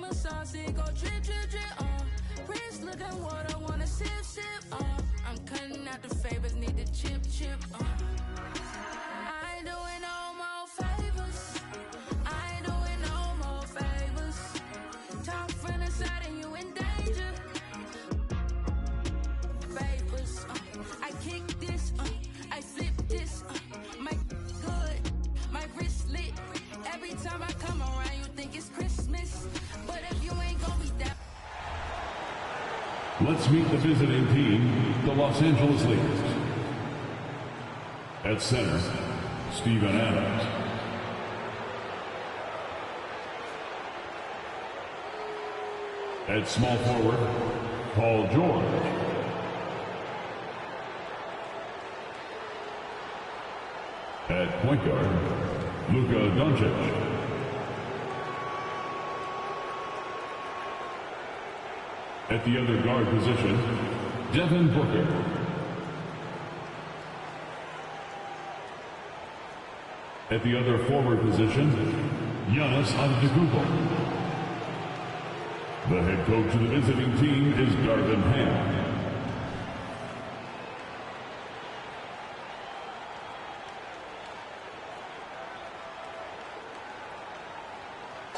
steamer sauce, it go drip, drip, drip, Wrist looking water, wanna sip, sip, I'm cutting out the favors, need the chip, chip, I ain't doing no more favors. I ain't doing no more favors. Talk from the side and you in danger. Favors, I kick this, I flip this, my good, my wrist lit. Every time I come around, you think it's Christmas, but if you ain't gonna be that. Let's meet the visiting team, the Los Angeles Lakers. At center, Steven Adams. At small forward, Paul George. At point guard, Luka Doncić. At the other guard position, Devin Booker. At the other forward position, Giannis Antetokounmpo. The head coach of the visiting team is Darvin Ham.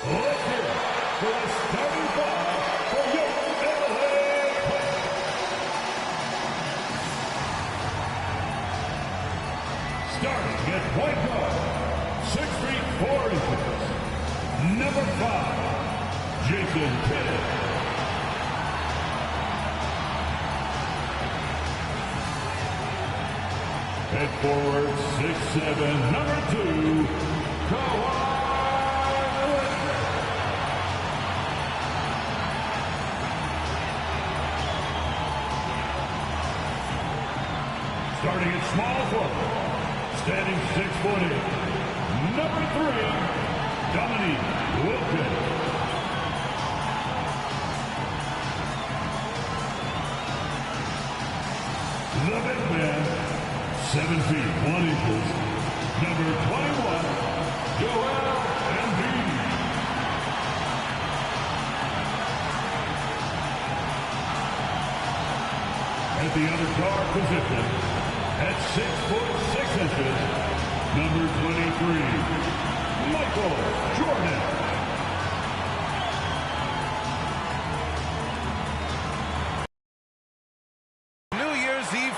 Let's hear it for the starting five for your LA Starting at point guard, 6 feet 4 inches, number 5, Jason Kidd. At forward, 6'7", number 2, Kawhi Leonard. Starting at small forward, standing 6'8", number 3, Dominique Wilkins. The big man, 7 feet 1 inches, number 21, Joel Embiid. At the other guard position, at 6'6", number 23, Michael Jordan.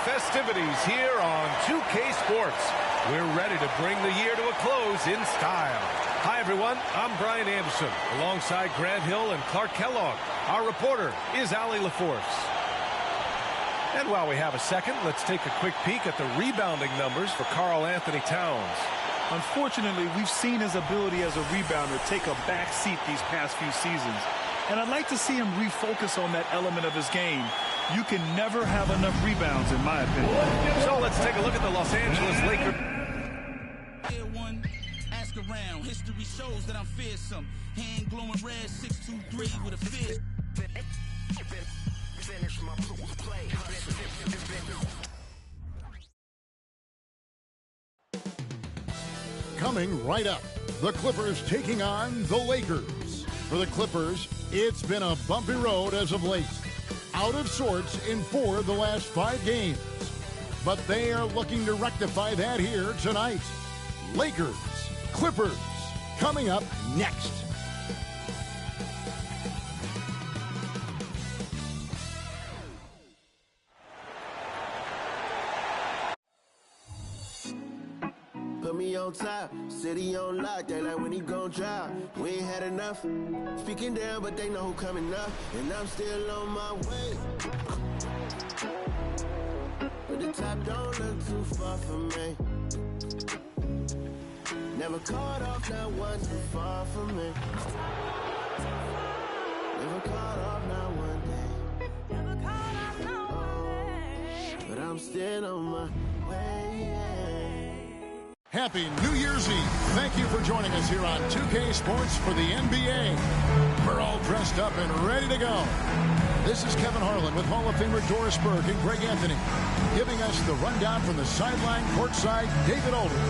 Festivities here on 2K Sports. We're ready to bring the year to a close in style. Hi, everyone. I'm Brian Anderson, alongside Grant Hill and Clark Kellogg. Our reporter is Allie LaForce. And while we have a second, let's take a quick peek at the rebounding numbers for Karl Anthony Towns. Unfortunately, we've seen his ability as a rebounder take a back seat these past few seasons. And I'd like to see him refocus on that element of his game. You can never have enough rebounds, in my opinion. So let's take a look at the Los Angeles Lakers. Ask around. History shows that I'm fearsome. Hand glowing red, 6'2", with a fist. Finish my play. Coming right up, the Clippers taking on the Lakers. For the Clippers, it's been a bumpy road as of late. Out of sorts in 4 of the last 5 games. But they are looking to rectify that here tonight. Lakers, Clippers, coming up next. Put me on top, city on lock, they like when he gon' drop. We ain't had enough, speaking down, but they know who coming up, and I'm still on my way. But the top don't look too far from me. Never caught off, not one too far from me. Never caught off, not one day. Never caught off, not one day. But I'm still on my way. Happy New Year's Eve. Thank you for joining us here on 2K Sports for the NBA. We're all dressed up and ready to go. This is Kevin Harlan with Hall of Famer Doris Burke and Greg Anthony, giving us the rundown from the sideline, courtside, David Aldridge.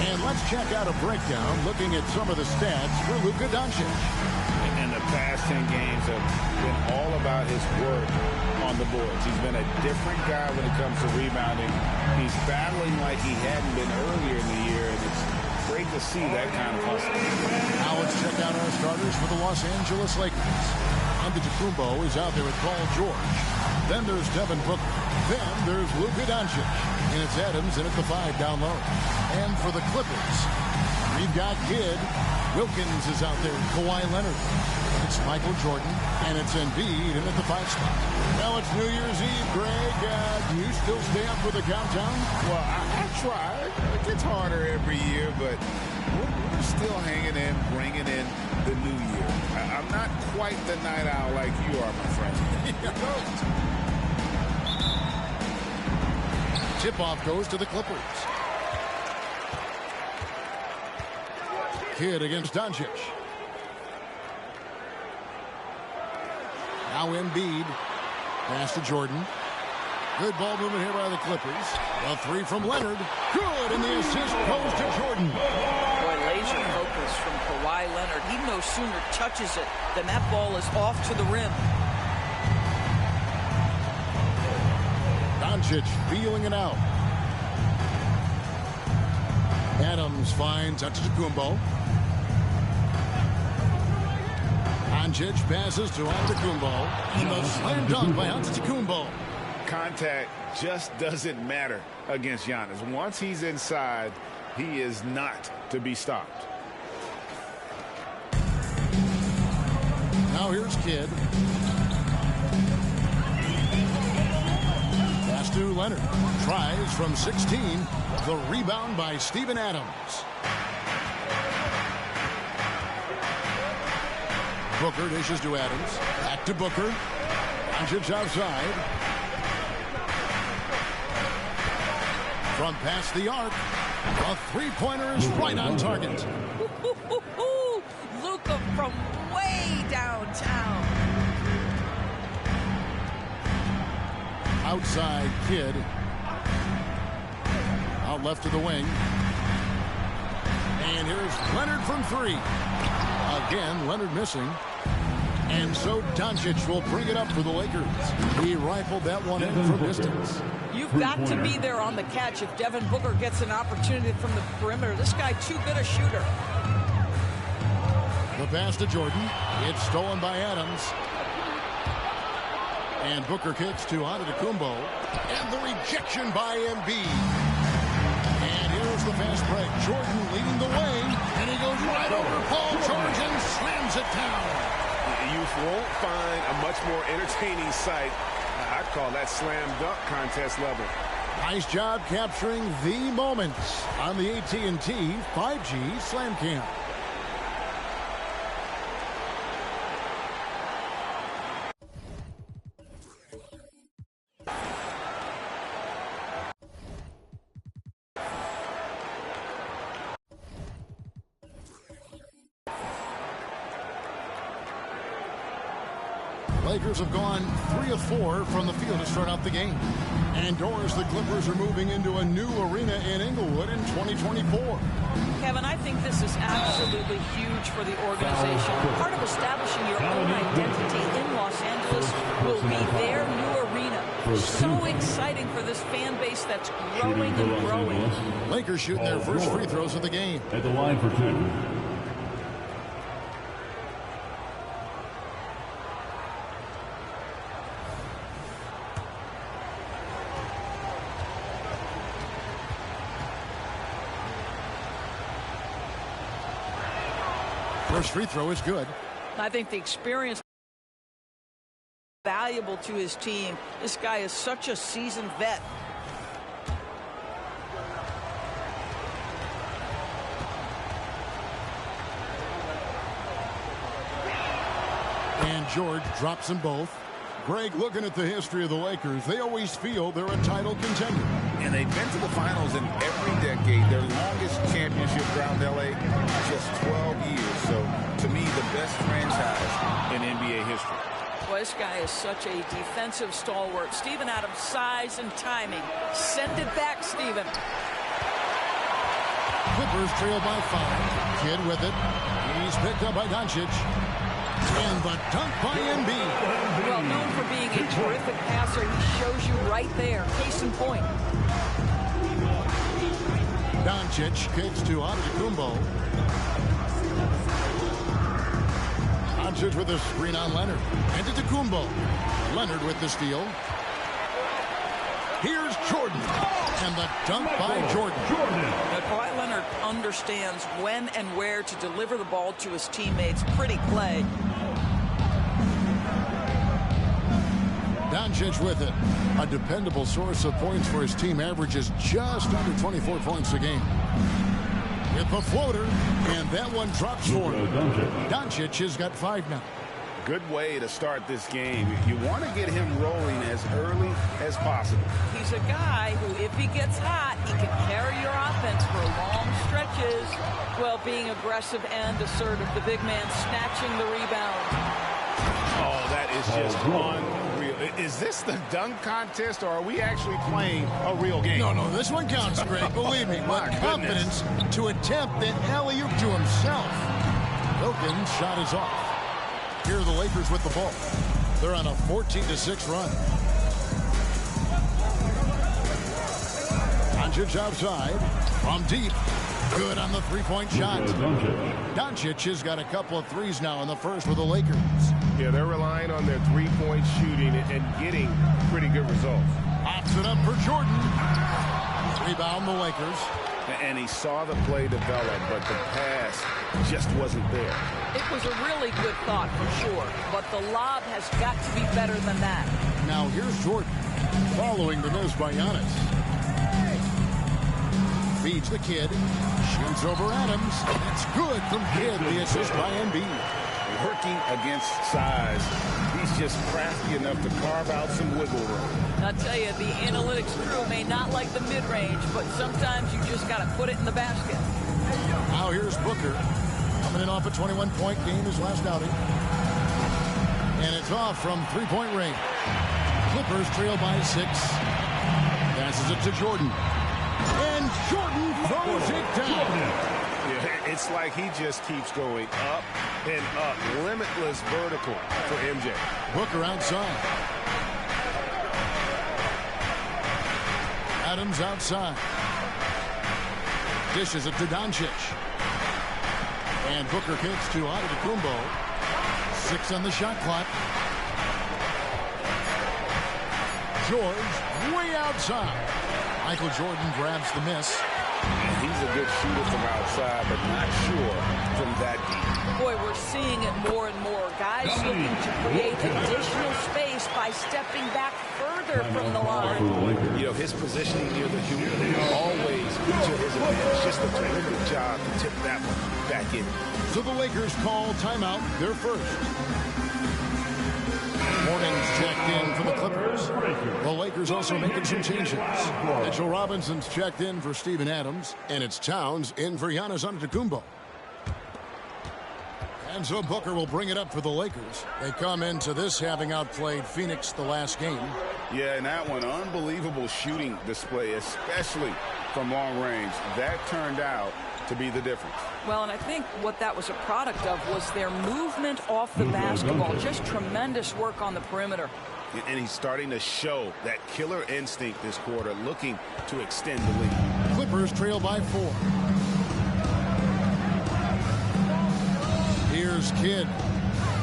And let's check out a breakdown looking at some of the stats for Luka Doncić. in the past 10 games have been all about his work on the boards. He's been a different guy when it comes to rebounding. He's battling like he hadn't been earlier in the year, and it's great to see that kind of hustle. Now let's check out our starters for the Los Angeles Lakers. Antetokounmpo is out there with Paul George. Then there's Devin Booker. Then there's Luka Doncic. And it's Adams in at the 5 down low. And for the Clippers, we've got Kidd. Wilkins is out there. Kawhi Leonard. It's Michael Jordan. And it's Embiid in at the 5 spot. Now it's New Year's Eve, Greg. Do you still stay up for the countdown? Well, I try. It gets harder every year, but we're still hanging in, bringing in the new year. I'm not quite the night owl like you are, my friend. Tip-off goes to the Clippers. Kidd against Doncic. Now Embiid. Pass to Jordan. Good ball movement here by the Clippers. A 3 from Leonard. Good, and the assist goes to Jordan. Boy, laser focus from Kawhi Leonard. He no sooner touches it than that ball is off to the rim. Doncic feeling it out. Adams finds Antetokounmpo. Doncic passes to Antetokounmpo. And the slam dunk by Antetokounmpo. Contact just doesn't matter against Giannis. Once he's inside, he is not to be stopped. Now here's Kidd. Pass to Leonard. Tries from 16. The rebound by Steven Adams. Booker dishes to Adams. Back to Booker. Doncic outside. From past the arc. A three-pointer is right on target. Luka from way downtown. Outside Kidd. Out left to the wing. And here's Leonard from 3. Again, Leonard missing. And so Doncic will bring it up for the Lakers. He rifled that one in from distance. You've got to be there on the catch if Devin Booker gets an opportunity from the perimeter. This guy too good a shooter. The pass to Jordan. It's stolen by Adams. And Booker kicks to Antetokounmpo. And the rejection by Embiid. And here's the fast break. Jordan leading the way. And he goes right over Paul George and slams it down. You won't find a much more entertaining sight. I'd call that slam dunk contest level. Nice job capturing the moments on the AT&T 5G Slam Cam. Lakers have gone 3 of 4 from the field to start out the game. And Doris, the Clippers are moving into a new arena in Inglewood in 2024. Kevin, I think this is absolutely huge for the organization. Part of establishing your own identity in Los Angeles will be their new arena. So exciting for this fan base that's growing and growing. Lakers shooting their first free throws of the game. At the line for 2. First free throw is good. I think the experience is valuable to his team. This guy is such a seasoned vet. And George drops them both. Greg, looking at the history of the Lakers, they always feel they're a title contender. And they've been to the finals in every decade. Their longest championship around LA, just 12 years. So, to me, the best franchise in NBA history. Boy, this guy is such a defensive stalwart. Steven Adams' size and timing. Send it back, Steven. Clippers trail by 5. Kidd with it. He's picked up by Doncic. And the dunk by Embiid. Well, known for being a terrific passer, he shows you right there. Case in point. Doncic kicks to Antetokounmpo. Doncic with a screen on Leonard. Antetokounmpo. Leonard with the steal. Here's Jordan. And the dunk by Jordan. Now, Kawhi Leonard understands when and where to deliver the ball to his teammates. Pretty play. Doncic with it. A dependable source of points for his team, averages just under 24 points a game. With the floater, and that one drops for him. Doncic has got 5 now. Good way to start this game. You want to get him rolling as early as possible. He's a guy who, if he gets hot, he can carry your offense for long stretches. Well, being aggressive and assertive, the big man snatching the rebound. Oh, that is just unreal. Is this the dunk contest, or are we actually playing a real game? No, this one counts, Greg. Believe me. With confidence to attempt an alley-oop to himself. Wilkins' shot is off. Here are the Lakers with the ball. They're on a 14-6 run. Doncic outside. From deep. Good on the three-point shot. Doncic has got a couple of threes now in the first with the Lakers. Yeah, they're relying on their three-point shooting and getting pretty good results. Pops it up for Jordan. Rebound the Lakers. And he saw the play develop, but the pass just wasn't there. It was a really good thought for sure, but the lob has got to be better than that. Now here's Jordan following the miss by Giannis. Feeds the kid. Shoots over Adams. That's good from Kidd. The assist by Embiid. Working against size, he's just crafty enough to carve out some wiggle room. I'll tell you, the analytics crew may not like the mid-range, but sometimes you just got to put it in the basket. Now here's Booker. Coming in off a 21-point game his last outing. And it's off from three-point range. Clippers trail by 6. Passes it to Jordan. And Jordan throws it down. Yeah, it's like he just keeps going up and up. Limitless vertical for MJ. Booker outside. Adams outside. Dishes it to Doncic. And Booker kicks to Antetokounmpo. 6 on the shot clock. George way outside. Michael Jordan grabs the miss. And he's a good shooter from outside, but not sure from that deep. Boy, we're seeing it more and more. Guys looking to create additional space by stepping back further from the line. You know, his positioning near the hoop always to his advantage. Just a terrific job to tip that one back in. So the Lakers call timeout, their first. Morning's checked in for the Clippers. The Lakers also making some changes. Mitchell Robinson's checked in for Steven Adams. And it's Towns in for Giannis Antetokounmpo. And so Booker will bring it up for the Lakers. They come into this having outplayed Phoenix the last game. Yeah, and that one, unbelievable shooting display, especially from long range. That turned out to be the difference. Well, and I think what that was a product of was their movement off the basketball. Just tremendous work on the perimeter. And he's starting to show that killer instinct this quarter, looking to extend the lead. Clippers trail by 4. Here's Kidd.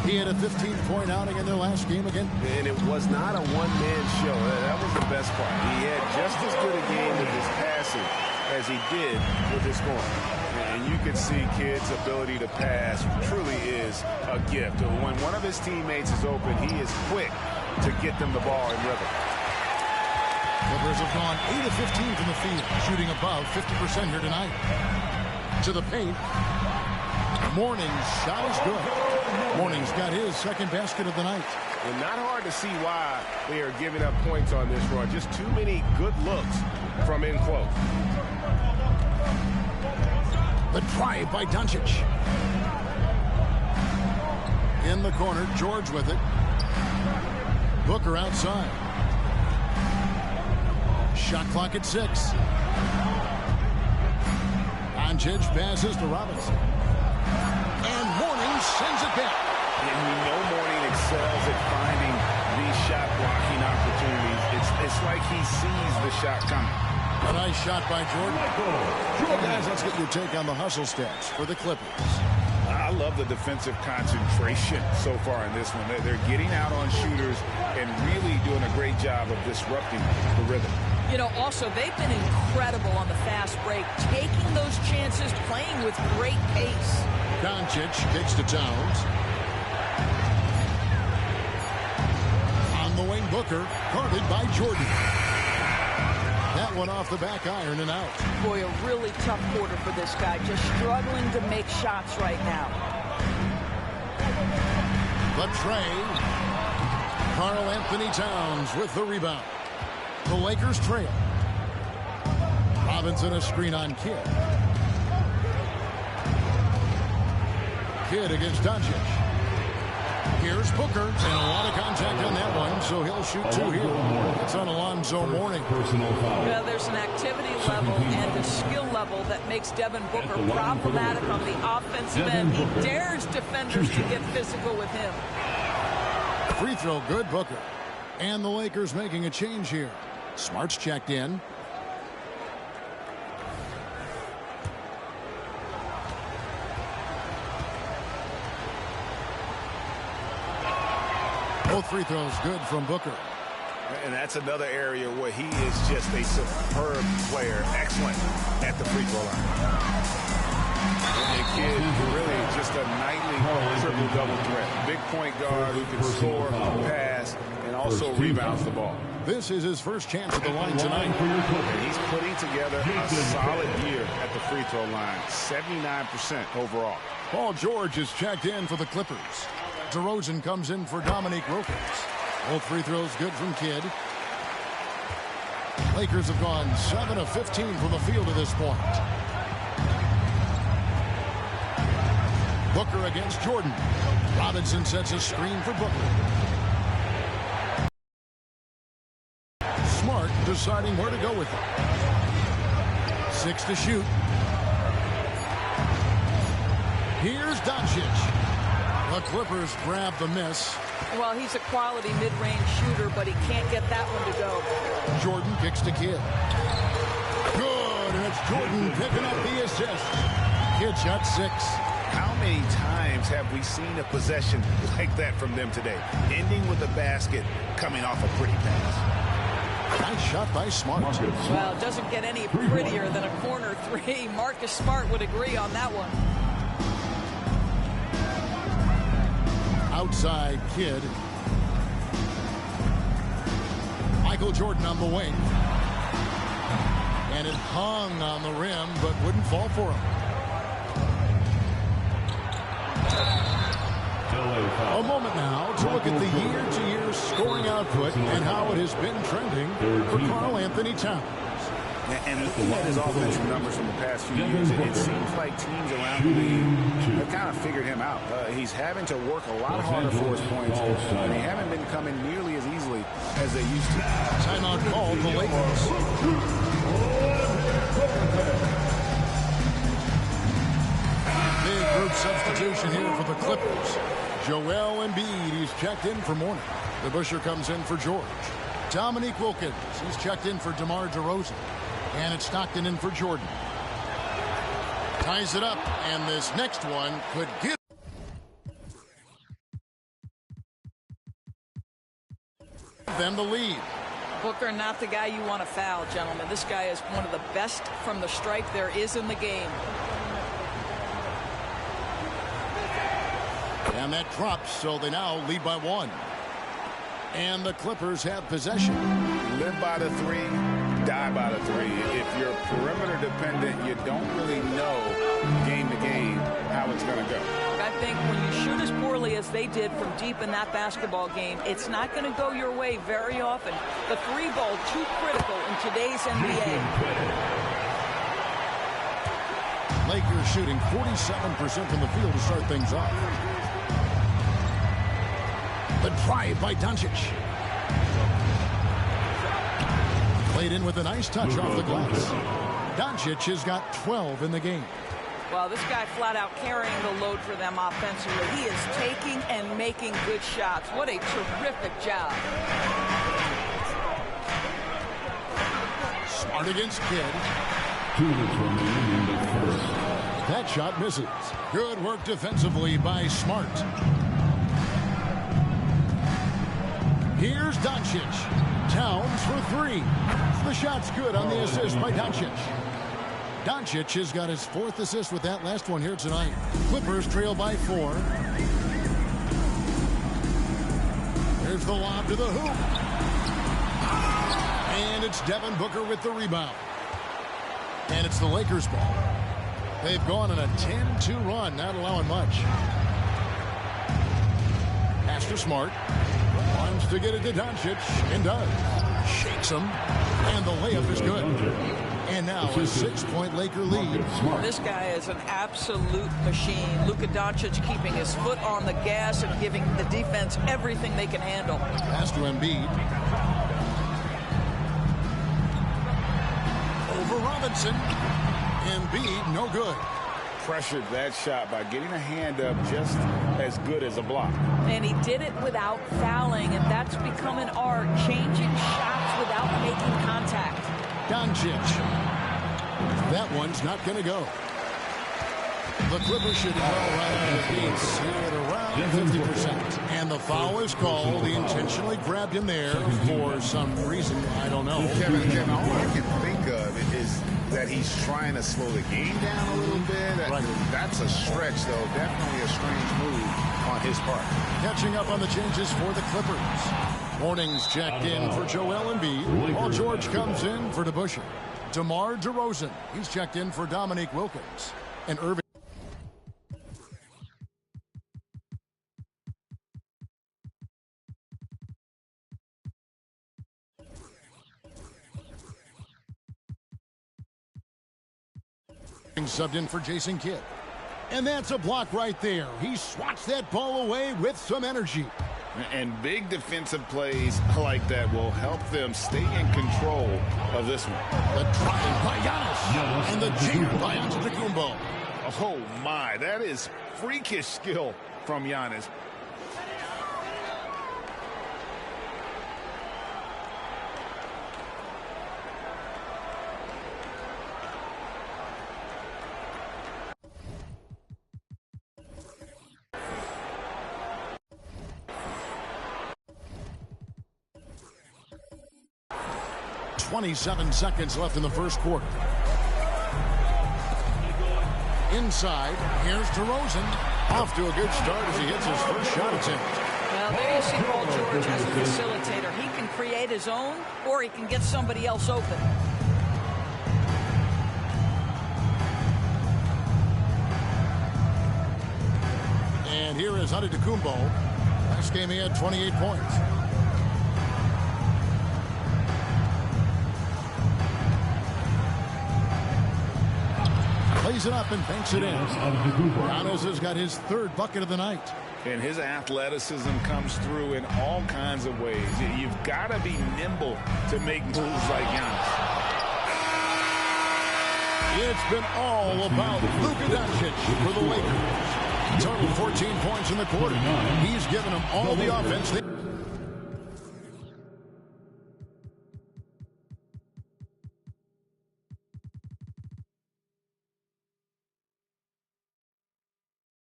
He had a 15-point outing in their last game again. And it was not a one-man show. That was the best part. He had just as good a game with his passing as he did with his scoring. And you can see Kidd's ability to pass truly is a gift. When one of his teammates is open, he is quick to get them the ball in rhythm. Clippers have gone 8 of 15 from the field, shooting above 50% here tonight. To the paint. Morning's shot is good. Morning's got his second basket of the night. And not hard to see why they are giving up points on this run. Just too many good looks from in close. The drive by Doncic. In the corner, George with it. Booker outside. Shot clock at 6. Doncic passes to Robinson. And Morning sends it back. And we know Mourning excels at finding these shot blocking opportunities. It's like he sees the shot coming. A nice shot by Jordan. Guys, let's get your take on the hustle stats for the Clippers. I love the defensive concentration so far in this one. They're getting out on shooters and really doing a great job of disrupting the rhythm. You know, also, they've been incredible on the fast break, taking those chances, playing with great pace. Doncic kicks to Towns. On the wing, Booker, guarded by Jordan. That one off the back iron and out. Boy, a really tough quarter for this guy. Just struggling to make shots right now. The tray. Karl Anthony Towns with the rebound. The Lakers trail. Robinson a screen on Kidd. Kidd against Doncic. Here's Booker, and a lot of contact on that one, so he'll shoot two here. It's on Alonzo Mourning. Yeah, there's an activity level and a skill level that makes Devin Booker problematic on the offensive end. He dares defenders to get physical with him. Free throw, good, Booker. And the Lakers making a change here. Smart's checked in. Both free throws good from Booker. And that's another area where he is just a superb player. Excellent at the free throw line. And the kid really just a nightly triple-double threat. Big point guard who can score, pass, and also rebounds the ball. This is his first chance at the line tonight. And he's putting together a solid year at the free throw line. 79% overall. Paul George is checked in for the Clippers. DeRozan comes in for Dominique Wilkins. Both free throws good from Kidd. Lakers have gone 7 of 15 from the field at this point. Booker against Jordan. Robinson sets a screen for Booker. Smart deciding where to go with it. 6 to shoot. Here's Doncic. The Clippers grab the miss. Well, he's a quality mid-range shooter, but he can't get that one to go. Jordan kicks to Kidd. Good, and it's Jordan picking up the assist. Kidd shot 6. How many times have we seen a possession like that from them today? Ending with a basket, coming off a pretty pass. Nice shot by Smart. Well, it doesn't get any prettier than a corner three. Marcus Smart would agree on that one. Outside Kidd. Michael Jordan on the wing. And it hung on the rim, but wouldn't fall for him. A moment now to look at the year-to-year scoring output and how it has been trending for Karl Anthony Towns. And looking at his offensive numbers from the past few years, it seems like teams around the league have kind of figured him out. He's having to work a lot harder for his points, and they haven't been coming nearly as easily as they used to. Timeout called the Lakers. Big group substitution here for the Clippers. Joel Embiid, he's checked in for Mourning. The Busher comes in for George. Dominique Wilkins, he's checked in for DeMar DeRozan. And it's Stockton in for Jordan. Ties it up, and this next one could give them the lead. Booker, not the guy you want to foul, gentlemen. This guy is one of the best from the stripe there is in the game. And that drops, so they now lead by 1. And the Clippers have possession. Live by the 3, die by the 3. If you're perimeter dependent, you don't really know game to game how it's going to go. I think when you shoot as poorly as they did from deep in that basketball game, it's not going to go your way very often. The 3 ball, too critical in today's NBA. Lakers shooting 47% from the field to start things off. The drive by Doncic. Played in with a nice touch off the glass. Doncic has got 12 in the game. Well, this guy flat out carrying the load for them offensively. He is taking and making good shots. What a terrific job. Smart against Kidd. 2 minutes remaining in the first. That shot misses. Good work defensively by Smart. Here's Doncic. Towns for 3. The shot's good on the assist by Doncic. Doncic has got his 4th assist with that last one here tonight. Clippers trail by 4. There's the lob to the hoop. And it's Devin Booker with the rebound. And it's the Lakers' ball. They've gone on a 10-2 run, not allowing much. Pass to Smart. Wants to get it to Doncic, and does. Shakes him, and the layup is good. And now a 6-point Laker lead. This guy is an absolute machine. Luka Doncic keeping his foot on the gas and giving the defense everything they can handle. Pass to Embiid. Over Robinson. Embiid, no good. Pressured that shot by getting a hand up just as good as a block. And he did it without fouling, and that's become an art, changing shots without making contact. Doncic. That one's not going to go. The Clippers should go right out of the gates here at around 50%. And the foul is called. He intentionally grabbed him there for some reason. I don't know. Kevin, all I can think of is that he's trying to slow the game down a little bit. That's a stretch, though. Definitely a strange move on his part. Catching up on the changes for the Clippers. Morning's checked in for Joel Embiid. Paul George comes in for DeBusschere. DeMar DeRozan. He's checked in for Dominique Wilkins. And Irving. Subbed in for Jason Kidd. And that's a block right there. He swats that ball away with some energy. And big defensive plays like that will help them stay in control of this one. The drive by Giannis. And the jam by Antetokounmpo. Oh, my. That is freakish skill from Giannis. .27 seconds left in the first quarter. Inside, here's DeRozan. Off to a good start as he hits his first shot attempt. Well, there you see Paul George as a facilitator. He can create his own, or he can get somebody else open. And here is Antetokounmpo. Last game he had 28 points. Plays it up and banks it in. Giannis has got his 3rd bucket of the night. And his athleticism comes through in all kinds of ways. You've got to be nimble to make moves like Giannis. It's been all about Luka Doncic for the Lakers. Total 14 points in the quarter. He's given them all the offense they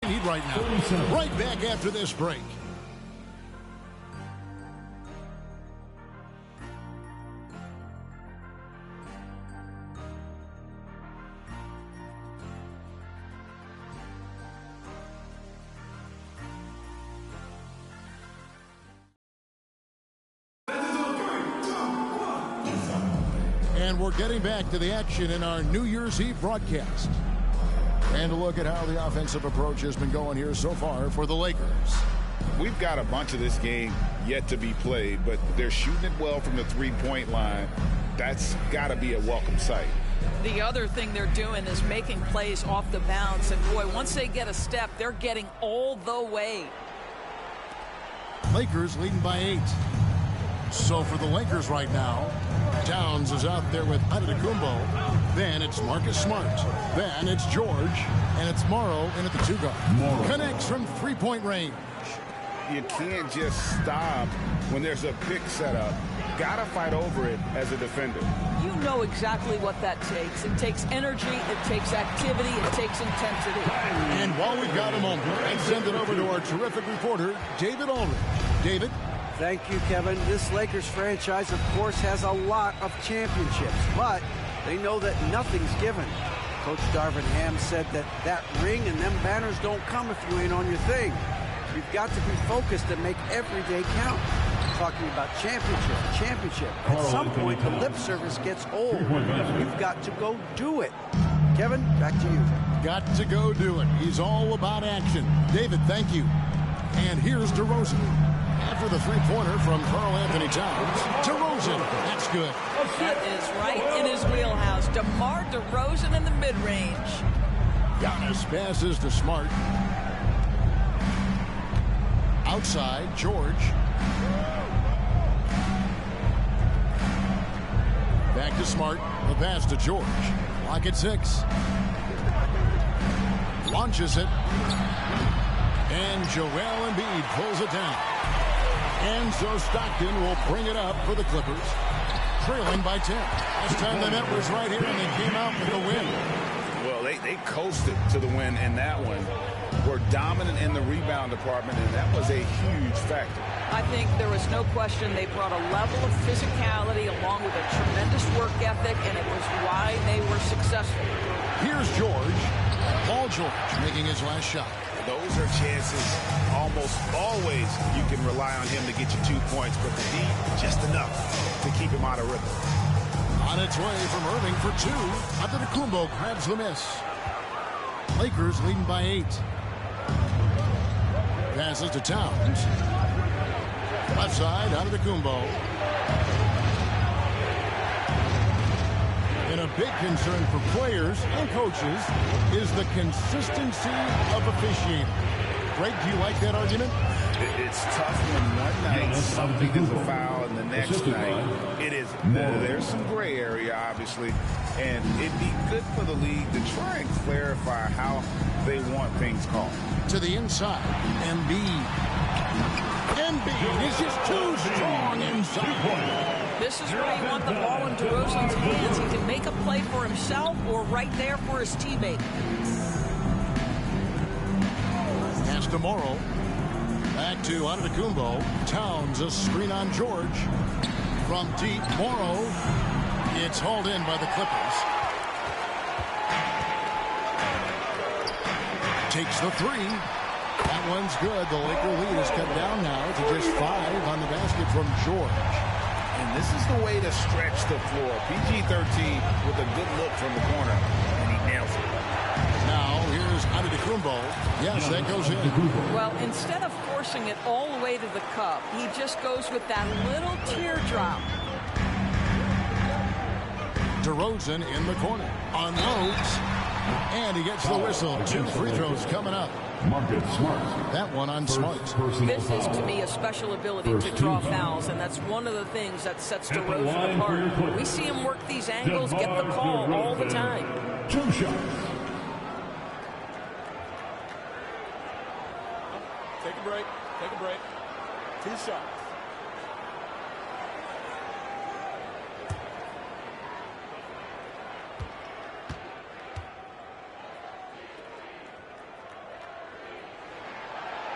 need right now. Right back after this break. And we're getting back to the action in our New Year's Eve broadcast. And a look at how the offensive approach has been going here so far for the Lakers. We've got a bunch of this game yet to be played, but they're shooting it well from the three-point line. That's got to be a welcome sight. The other thing they're doing is making plays off the bounce. And, boy, once they get a step, they're getting all the way. Lakers leading by 8. So for the Lakers right now, Towns is out there with Antetokounmpo. Then it's Marcus Smart. Then it's George. And it's Morrow in at the 2-guard. Connects from three-point range. You can't just stop when there's a pick set up. Gotta fight over it as a defender. You know exactly what that takes. It takes energy, it takes activity, it takes intensity. And while we've got a moment, let's send it over to our terrific reporter, David Aldridge. David? Thank you, Kevin. This Lakers franchise, of course, has a lot of championships, but they know that nothing's given. Coach Darvin Ham said that ring and them banners don't come if you ain't on your thing. You've got to be focused and make every day count. Talking about championship. At some point, the lip service gets old. You've got to go do it. Kevin, back to you. Got to go do it. He's all about action. David, thank you. And here's DeRozan. After the three-pointer from Karl Anthony Towns. DeRozan, that's good. That is right in his wheelhouse. DeMar DeRozan in the mid-range. Giannis passes to Smart. Outside, George. Back to Smart. The pass to George. Clock at 6. Launches it. And Joel Embiid pulls it down. And so Stockton will bring it up for the Clippers. Trailing by 10. Last time they met was right here, and they came out with the win. Well, they coasted to the win in that one. Were dominant in the rebound department, and that was a huge factor. I think there was no question they brought a level of physicality along with a tremendous work ethic, and it was why they were successful. Here's George. Paul George making his last shot. Those are chances almost always you can rely on him to get you 2 points, but the D, just enough to keep him out of rhythm. On its way from Irving for 2. Antetokounmpo grabs the miss. Lakers leading by 8. Passes to Towns. Left side, Antetokounmpo. And a big concern for players and coaches is the consistency of officiating. Greg, do you like that argument? It's tough when one night something is a foul and the next night it isn't. There's some gray area, obviously, and it'd be good for the league to try and clarify how they want things called. To the inside, Embiid. Embiid is just too strong inside. This is where you want the ball in DeRozan's hands. He can make a play for himself or right there for his teammate. Pass to Morrow. Back to Antetokounmpo. Towns, a screen on George. From deep, Morrow. It's hauled in by the Clippers. Takes the 3. That one's good. The Laker lead is cut down now to just 5 on the basket from George. And this is the way to stretch the floor. PG-13 with a good look from the corner, and he nails it. Now, here's Antetokounmpo. Yes, that goes in. Well, instead of forcing it all the way to the cup, he just goes with that little teardrop. DeRozan in the corner. Unloads. And he gets the whistle. 2 free throws coming up. Marcus Smart. That one on Smart. This is, to me, a special ability to draw fouls, and that's one of the things that sets DeRozan apart. We see him work these angles, get the call all the time. 2 shots. Take a break. Take a break. 2 shots.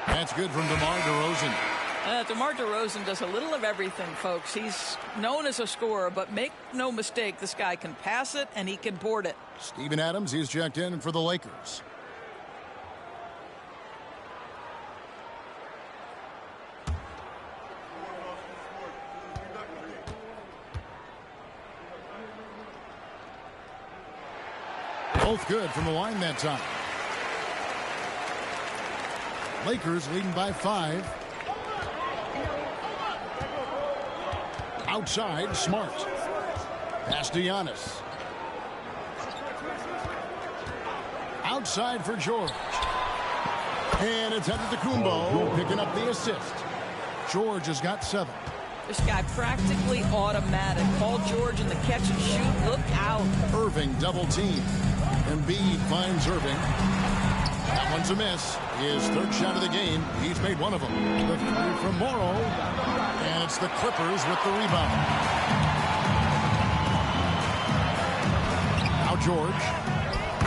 That's good from DeMar DeRozan. DeMar DeRozan does a little of everything, folks. He's known as a scorer, but make no mistake, this guy can pass it and he can board it. Steven Adams, he's checked in for the Lakers. Both good from the line that time. Lakers leading by 5. Outside, Smart. Pass to Giannis. Outside for George. And it's Antetokounmpo picking up the assist. George has got 7. This guy practically automatic. Paul George in the catch and shoot. Look out. Irving double team. Embiid finds Irving. That one's a miss. His third shot of the game. He's made one of them. The three from Morrow. And it's the Clippers with the rebound. Now George.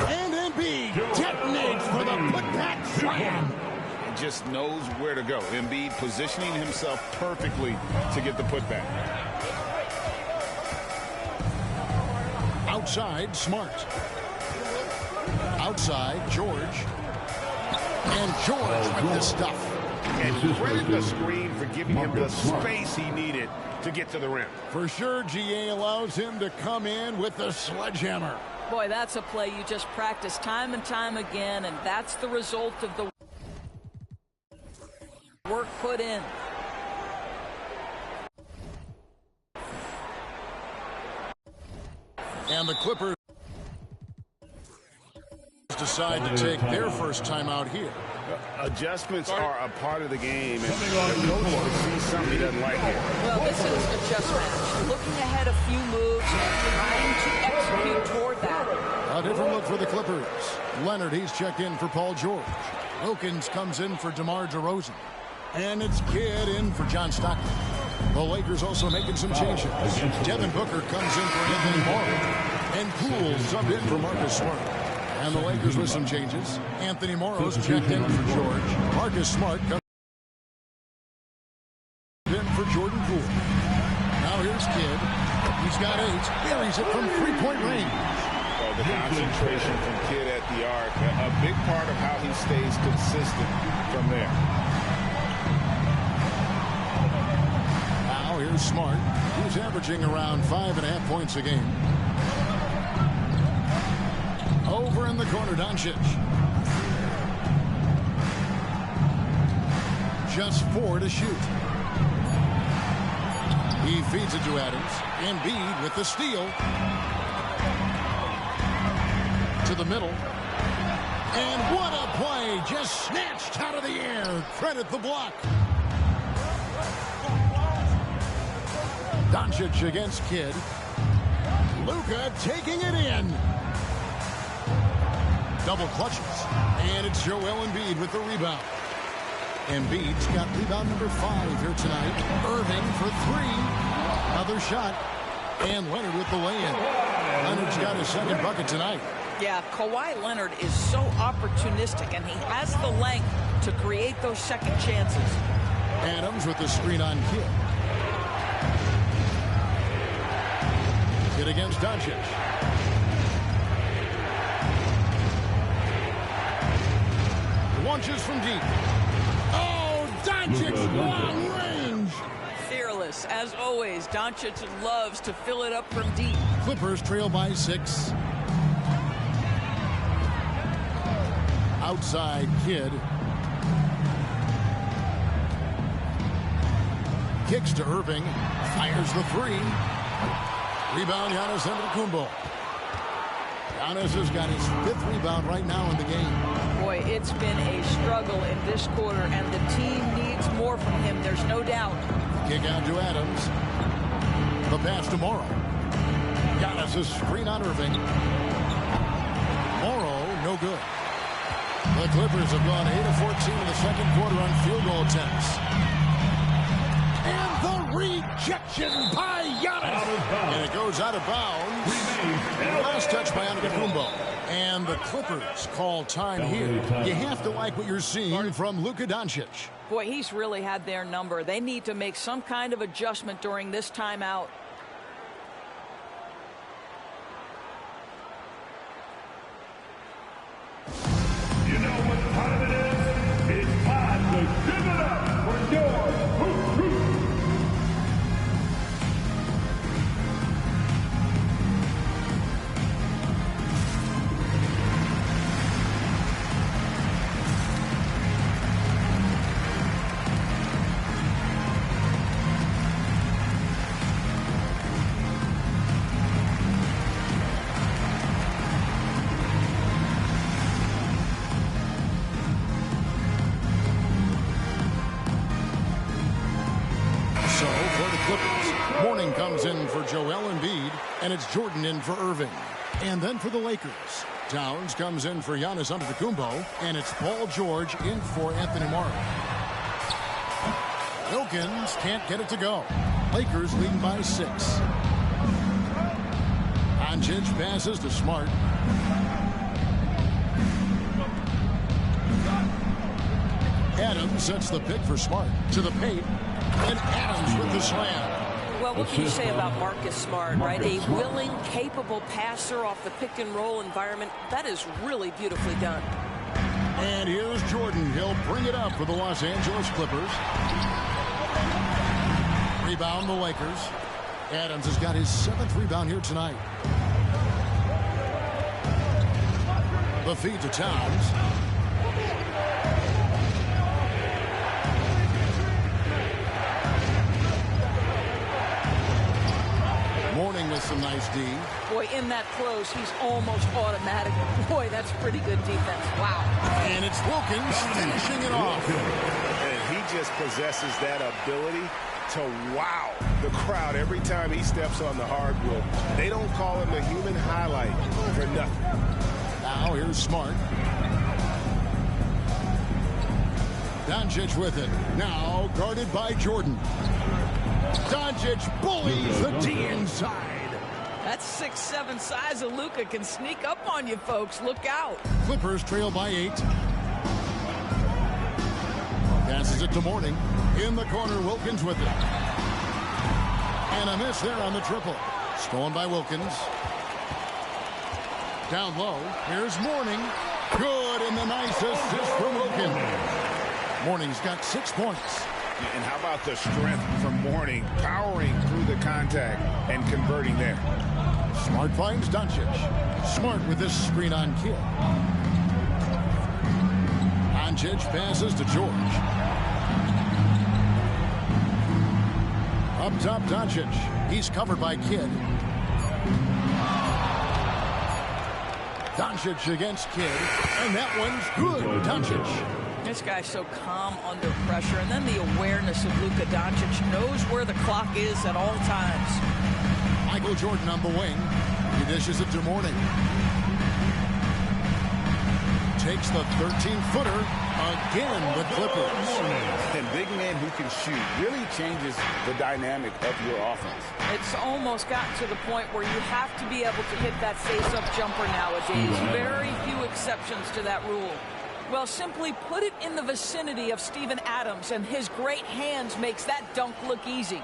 And Embiid detonates for the putback slam. Just knows where to go. Embiid positioning himself perfectly to get the putback. Outside, Smart. Outside, George. And George with the stuff. And credit the screen for giving him the space he needed to get to the rim. For sure, GA allows him to come in with the sledgehammer. Boy, that's a play you just practice time and time again, and that's the result of the work put in. And the Clippers decide to take their first time out here. Adjustments are a part of the game, and the coach will see something he doesn't like here. Well, this is adjustment. Looking ahead a few moves and trying to execute toward that. A different look for the Clippers. Leonard, he's checked in for Paul George. Wilkins comes in for DeMar DeRozan. And it's Kidd in for John Stockton. The Lakers also making some changes. Devin Booker comes in for Anthony Morrow. And Poole subbed in for Marcus Smart. And the Lakers with some changes. Anthony Morrow's checked in for George. Marcus Smart comes in for Jordan Poole. Now here's Kidd. He's got 8. Buries it from three-point range. The concentration from Kidd at the arc, a big part of how he stays consistent from there. Now here's Smart, who's averaging around 5.5 points a game. Over in the corner, Doncic. Just 4 to shoot. He feeds it to Adams. Embiid with the steal. To the middle. And what a play. Just snatched out of the air. Credit the block. Doncic against Kidd. Luka taking it in. Double clutches. And it's Joel Embiid with the rebound. Embiid's got rebound number 5 here tonight. Irving for 3. Another shot. And Leonard with the lay-in. Leonard's got his second bucket tonight. Yeah, Kawhi Leonard is so opportunistic, and he has the length to create those second chances. Adams with the screen on Kidd. Kidd against Doncic. Launches from deep. Oh, Doncic long range. Fearless, as always. Doncic loves to fill it up from deep. Clippers trail by 6. Outside Kidd. Kicks to Irving. Fires the 3. Rebound, Giannis Antetokounmpo. Giannis has got his 5th rebound right now in the game. Boy, it's been a struggle in this quarter, and the team needs more from him. There's no doubt. Kick out to Adams. The pass to Morrow. Giannis' screen on Irving. Morrow, no good. The Clippers have gone 8 of 14 in the second quarter on field goal attempts. And the rejection by Giannis. And it goes out of bounds. Last touch by Antetokounmpo. And the Clippers call time here. You have to like what you're seeing from Luka Doncic. Boy, he's really had their number. They need to make some kind of adjustment during this timeout. You know what time it is? It's time to give it up for your Hoop Crew. Mourning comes in for Joel Embiid, and it's Jordan in for Irving. And then for the Lakers, Towns comes in for Giannis Antetokounmpo, and it's Paul George in for Anthony Morrow. Wilkins can't get it to go. Lakers leading by 6. Doncic passes to Smart. Adams sets the pick for Smart to the paint, and Adams with the slam. Well, what can you say about Marcus Smart, right? A willing, capable passer off the pick-and-roll environment. That is really beautifully done. And here's Jordan. He'll bring it up for the Los Angeles Clippers. Rebound the Lakers. Adams has got his 7th rebound here tonight. The feed to Towns. Mourning with some nice D. Boy, in that close, he's almost automatic. Boy, that's pretty good defense. Wow. And it's Wilkins finishing it off. And he just possesses that ability to wow the crowd every time he steps on the hardwood. They don't call him the human highlight for nothing. Now here's Smart. Doncic with it. Now guarded by Jordan. Doncic bullies the D inside. That 6'7" size of Luka can sneak up on you, folks. Look out. Clippers trail by 8. Passes it to Mourning. In the corner, Wilkins with it. And a miss there on the triple. Stolen by Wilkins. Down low. Here's Mourning. Good, and the nice assist from Wilkins. Mourning's got 6 points. And how about the strength from Mourning, powering through the contact and converting there. Smart finds Doncic. Smart with this screen on Kidd. Doncic passes to George. Up top, Doncic. He's covered by Kidd. Doncic against Kidd. And that one's good. Doncic. This guy's so calm under pressure. And then the awareness of Luka Doncic, knows where the clock is at all times. Michael Jordan on the wing. He dishes it to Mourning. Takes the 13-footer. Again, the Clippers. And big man who can shoot really changes the dynamic of your offense. It's almost gotten to the point where you have to be able to hit that face-up jumper nowadays. Very few exceptions to that rule. Well, simply put it in the vicinity of Steven Adams, and his great hands makes that dunk look easy.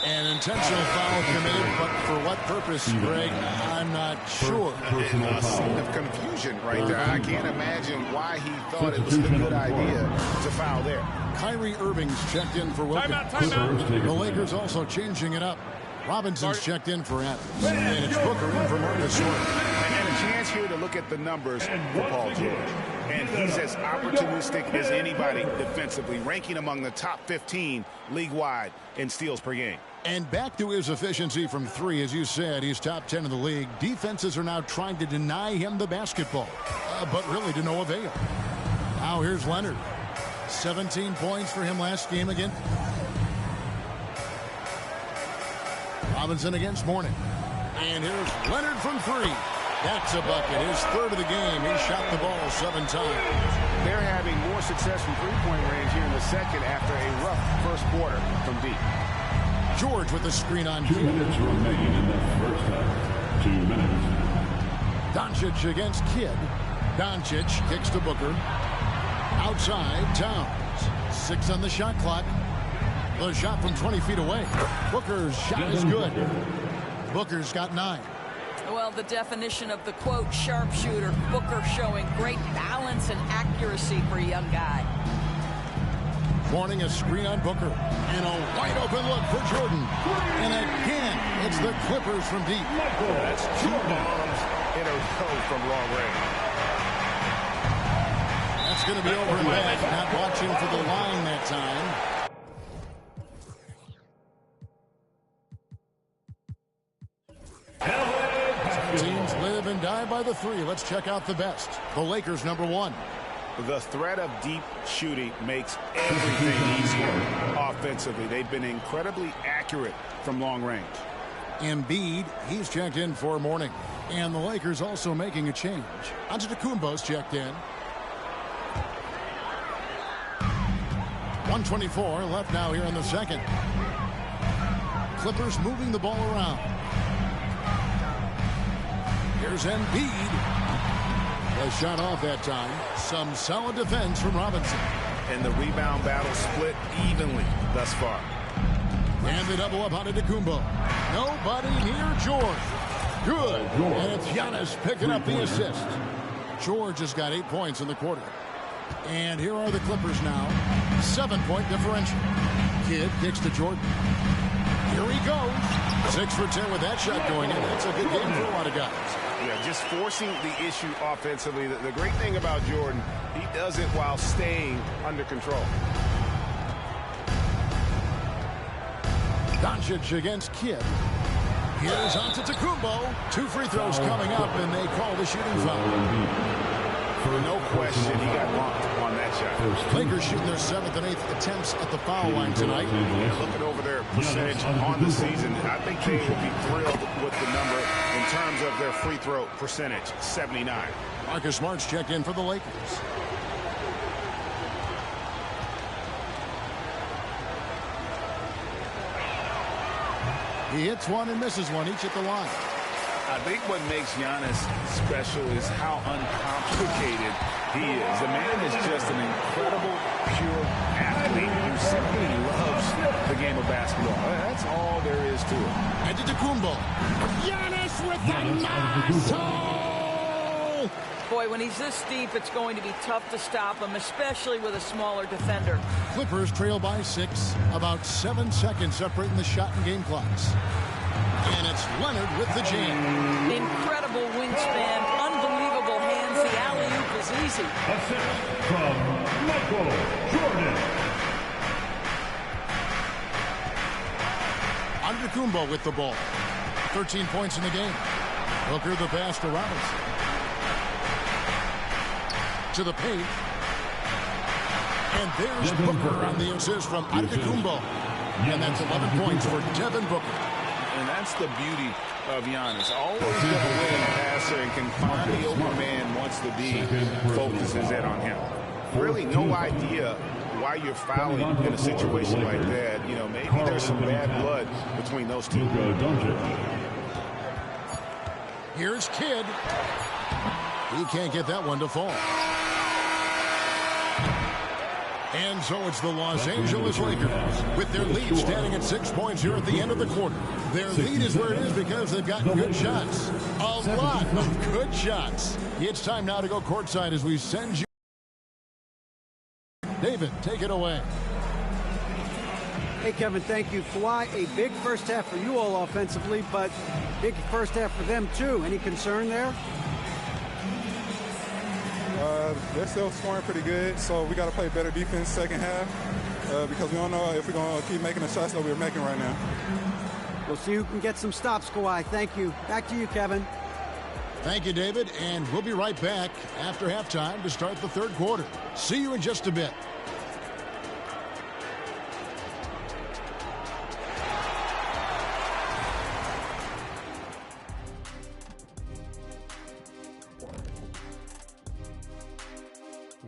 An intentional foul committed, but for what purpose, Greg, I'm not sure. And a scene of confusion right there. I can't imagine why he thought it was a good idea to foul there. Kyrie Irving's checked in for Wilkins. Timeout. The Lakers also changing it up. Robinson's checked in for Adams. And it's Booker in for Marcus Smart. And a chance here to look at the numbers for Paul George. And he's as opportunistic as anybody defensively, ranking among the top 15 league-wide in steals per game. And back to his efficiency from 3, as you said, he's top 10 in the league. Defenses are now trying to deny him the basketball, but really to no avail. Now here's Leonard. 17 points for him last game again. Robinson against Mourning. And here's Leonard from 3. That's a bucket. His 3rd of the game. He shot the ball 7 times. They're having more success from three-point range here in the second after a rough first quarter from deep. George with the screen on 2 minutes remaining in the first half. 2 minutes. Doncic against Kidd. Doncic kicks to Booker. Outside, Towns. 6 on the shot clock. The shot from 20 feet away. Booker's shot is good. Booker's got 9. Well, the definition of the, quote, sharpshooter. Booker showing great balance and accuracy for a young guy. Mourning a screen on Booker. And a wide open look for Jordan. And again, it's the Clippers from deep. That's 2 bombs in a row from long range. That's going to be over and back. Not watching for the line that time. Teams live and die by the 3. Let's check out the best. The Lakers, number 1. The threat of deep shooting makes everything easier offensively. They've been incredibly accurate accurate from long range. Embiid, he's checked in for morning. And the Lakers also making a change. Antetokounmpo's checked in. 1:24 left now here in the second. Clippers moving the ball around. Here's Embiid. A shot off that time. Some solid defense from Robinson. And the rebound battle split evenly thus far. And they double up on Antetokounmpo. Nobody near George. Good. And it's Giannis picking up the assist. George has got 8 points in the quarter. And here are the Clippers now. 7-point differential. Kidd kicks to Jordan. Here he goes. 6 for 10 with that shot going in. That's a good game for a lot of guys. Yeah, just forcing the issue offensively. The great thing about Jordan, he does it while staying under control. Doncic against Kidd. Here's Antetokounmpo. 2 free throws coming up, and they call the shooting foul. No question, he got bumped on that shot. Lakers shooting their 7th and 8th attempts at the foul line tonight. Yeah, looking over their percentage on the season, I think they will be thrilled with the number in terms of their free throw percentage, 79. Marcus Smart's checked in for the Lakers. He hits one and misses one, each at the line. I think what makes Giannis special is how uncomplicated he is. The man is just an incredible, pure athlete who simply loves the game of basketball. That's all there is to it. Antetokounmpo. Giannis with the muscle! Boy, when he's this deep, it's going to be tough to stop him, especially with a smaller defender. Clippers trail by 6. About 7 seconds separating the shot and game clocks. And it's Leonard with the jam. Incredible wingspan, unbelievable hands. The alley-oop is easy. Assist from Michael Jordan. Antetokounmpo with the ball. 13 points in the game. Booker the pass to Robinson. To the paint. And there's Booker on the assist from Antetokounmpo. And that's 11 points for Devin Booker. And that's the beauty of Giannis. Always got a winning passer and can find the open man once the D focuses in on him. Really no idea why you're fouling in a situation like that. You know, maybe there's some bad blood between those two. Here's Kidd. He can't get that one to fall. And so it's the Los Angeles Lakers with their lead standing at 6 points here at the end of the quarter. Their lead is where it is because they've gotten good shots. A lot of good shots. It's time now to go courtside as we send you. David, take it away. Hey, Kevin, thank you. Kawhi, a big first half for you all offensively, but big first half for them too. Any concern there? They're still scoring pretty good, so we got to play better defense second half because we don't know if we're going to keep making the shots that we're making right now. We'll see who can get some stops, Kawhi. Thank you. Back to you, Kevin. Thank you, David, and we'll be right back after halftime to start the third quarter. See you in just a bit.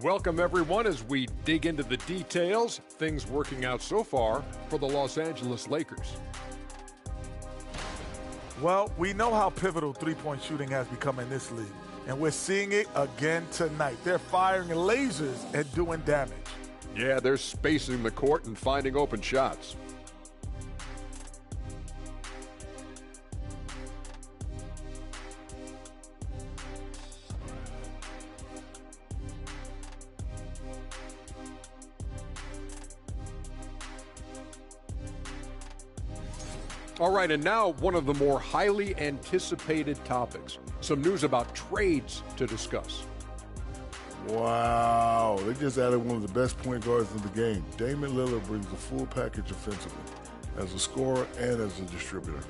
Welcome, everyone, as we dig into the details. Things working out so far for the Los Angeles Lakers. Well, we know how pivotal three-point shooting has become in this league, and we're seeing it again tonight. They're firing lasers and doing damage. Yeah, they're spacing the court and finding open shots. All right, and now one of the more highly anticipated topics. Some news about trades to discuss. Wow, they just added one of the best point guards in the game. Damian Lillard brings the full package offensively, as a scorer and as a distributor.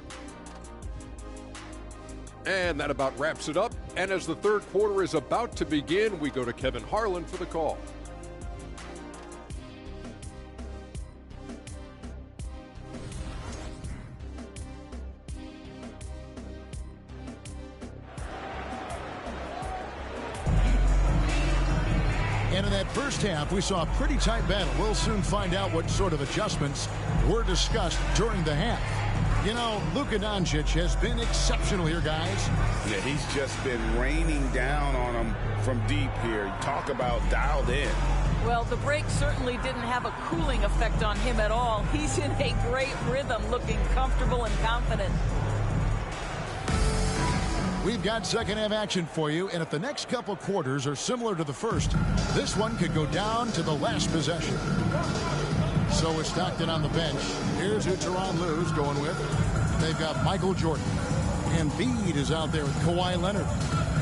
And that about wraps it up. And as the third quarter is about to begin, we go to Kevin Harlan for the call. And in that first half, we saw a pretty tight battle. We'll soon find out what sort of adjustments were discussed during the half. You know, Luka Doncic has been exceptional here, guys. Yeah, he's just been raining down on them from deep here. Talk about dialed in. Well, the break certainly didn't have a cooling effect on him at all. He's in a great rhythm, looking comfortable and confident. We've got second half action for you, and if the next couple quarters are similar to the first, this one could go down to the last possession. So with Stockton on the bench, here's who Tyronn Lue's going with. They've got Michael Jordan. Embiid is out there with Kawhi Leonard.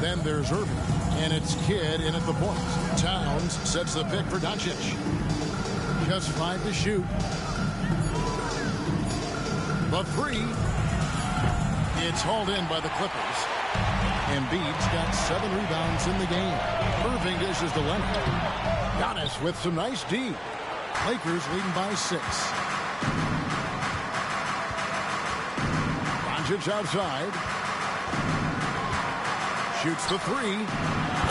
Then there's Irving, and it's Kidd in at the point. Towns sets the pick for Doncic. Just 5 to shoot. The three. It's hauled in by the Clippers. Embiid's got 7 rebounds in the game. Irving dishes to Leonard. Giannis with some nice D. Lakers leading by 6. Doncic outside. Shoots the 3.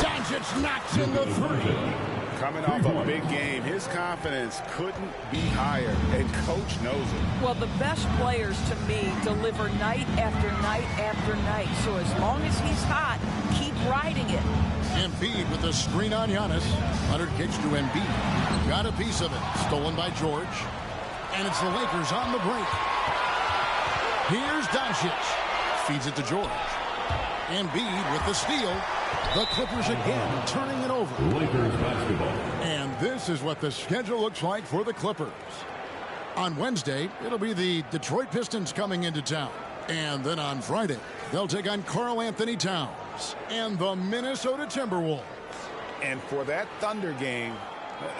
Doncic knocks in the 3. Coming off a big game, his confidence couldn't be higher, and coach knows it. Well, the best players, to me, deliver night after night after night. So as long as he's hot, keep riding it. Embiid with a screen on Giannis. Leonard kicks to Embiid. Got a piece of it. Stolen by George. And it's the Lakers on the break. Here's Doncic. Feeds it to George. Embiid with the steal. The Clippers again turning it over. Lakers basketball. And this is what the schedule looks like for the Clippers. On Wednesday, it'll be the Detroit Pistons coming into town. And then on Friday, they'll take on Karl Anthony Towns and the Minnesota Timberwolves. And for that Thunder game,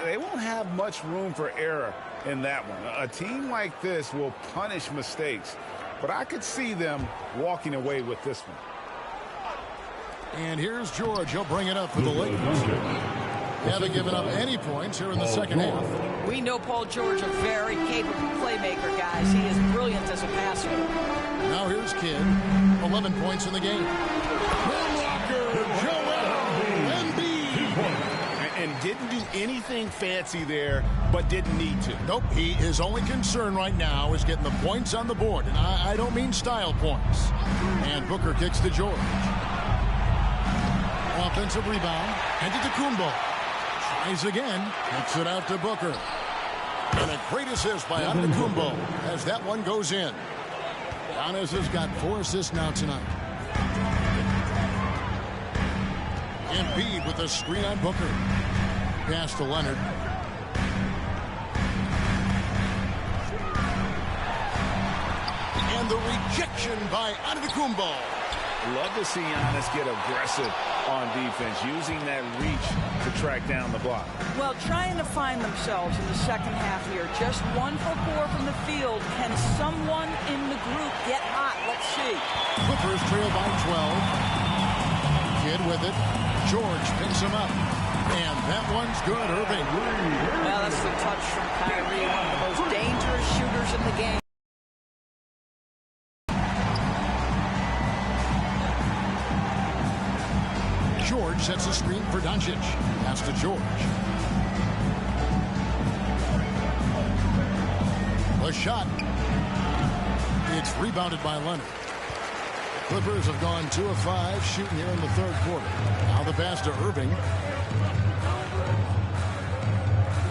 they won't have much room for error in that one. A team like this will punish mistakes, but I could see them walking away with this one. And here's George. He'll bring it up for the Lakers. They haven't given up any points here in the second half. We know Paul George, a very capable playmaker, guys. He is brilliant as a passer. Now here's Kidd. 11 points in the game. Joel Embiid. And didn't do anything fancy there, but didn't need to. Nope. His only concern right now is getting the points on the board. And I don't mean style points. And Booker kicks to George. Offensive rebound. Antetokounmpo. Tries again. Kicks it out to Booker. And a great assist by Antetokounmpo as that one goes in. Giannis has got 4 assists now tonight. Embiid with a screen on Booker. Pass to Leonard. And the rejection by Antetokounmpo. Love to see Giannis get aggressive on defense, using that reach to track down the block. Well, trying to find themselves in the second half here. Just 1 for 4 from the field. Can someone in the group get hot? Let's see. Clippers trail by 12. Kidd with it. George picks him up. And that one's good. Irving. Well, that's the touch from Kyrie, one of the most dangerous shooters in the game. George sets a screen for Doncic. Pass to George. A shot. It's rebounded by Leonard. Clippers have gone 2 of 5 shooting here in the third quarter. Now the pass to Irving.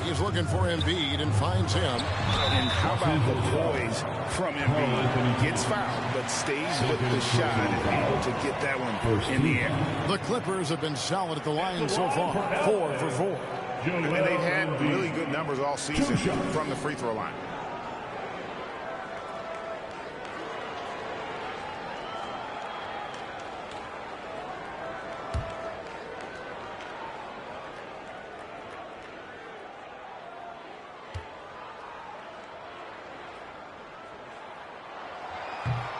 He's looking for Embiid and finds him. And how about the poise from Embiid? Gets fouled, but stays with the shot and able to get that one in the air. The Clippers have been solid at the line so far. 4 for 4. And they've had really good numbers all season from the free throw line.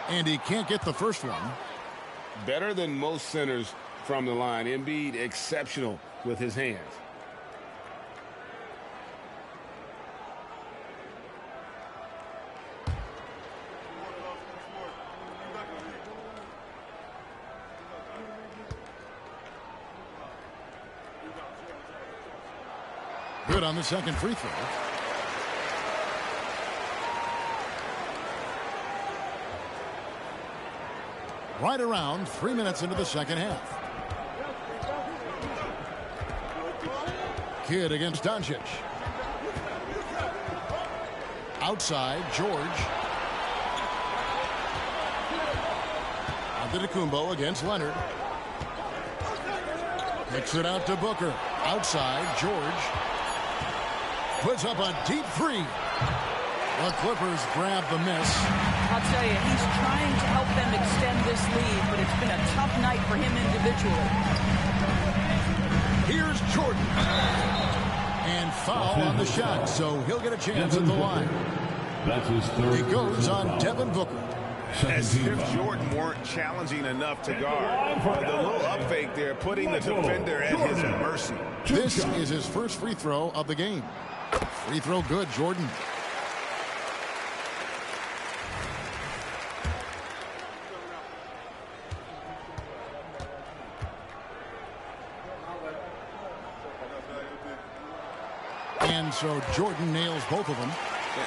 And he can't get the first one. Better than most centers from the line. Embiid exceptional with his hands. Good on the second free throw. Right around 3 minutes into the second half. Kidd against Doncic. Outside, George. Antetokounmpo against Leonard. Kicks it out to Booker. Outside, George. Puts up a deep three. The Clippers grab the miss. I'll tell you, he's trying to help them extend this lead, but it's been a tough night for him individually. Here's Jordan. And foul on the shot, so he'll get a chance at the line. That's his third. It goes on Devin Booker. As if Jordan weren't challenging enough to guard. The little up fake there, putting the defender at his mercy. This is his first free throw of the game. Free throw good, Jordan. And so Jordan nails both of them.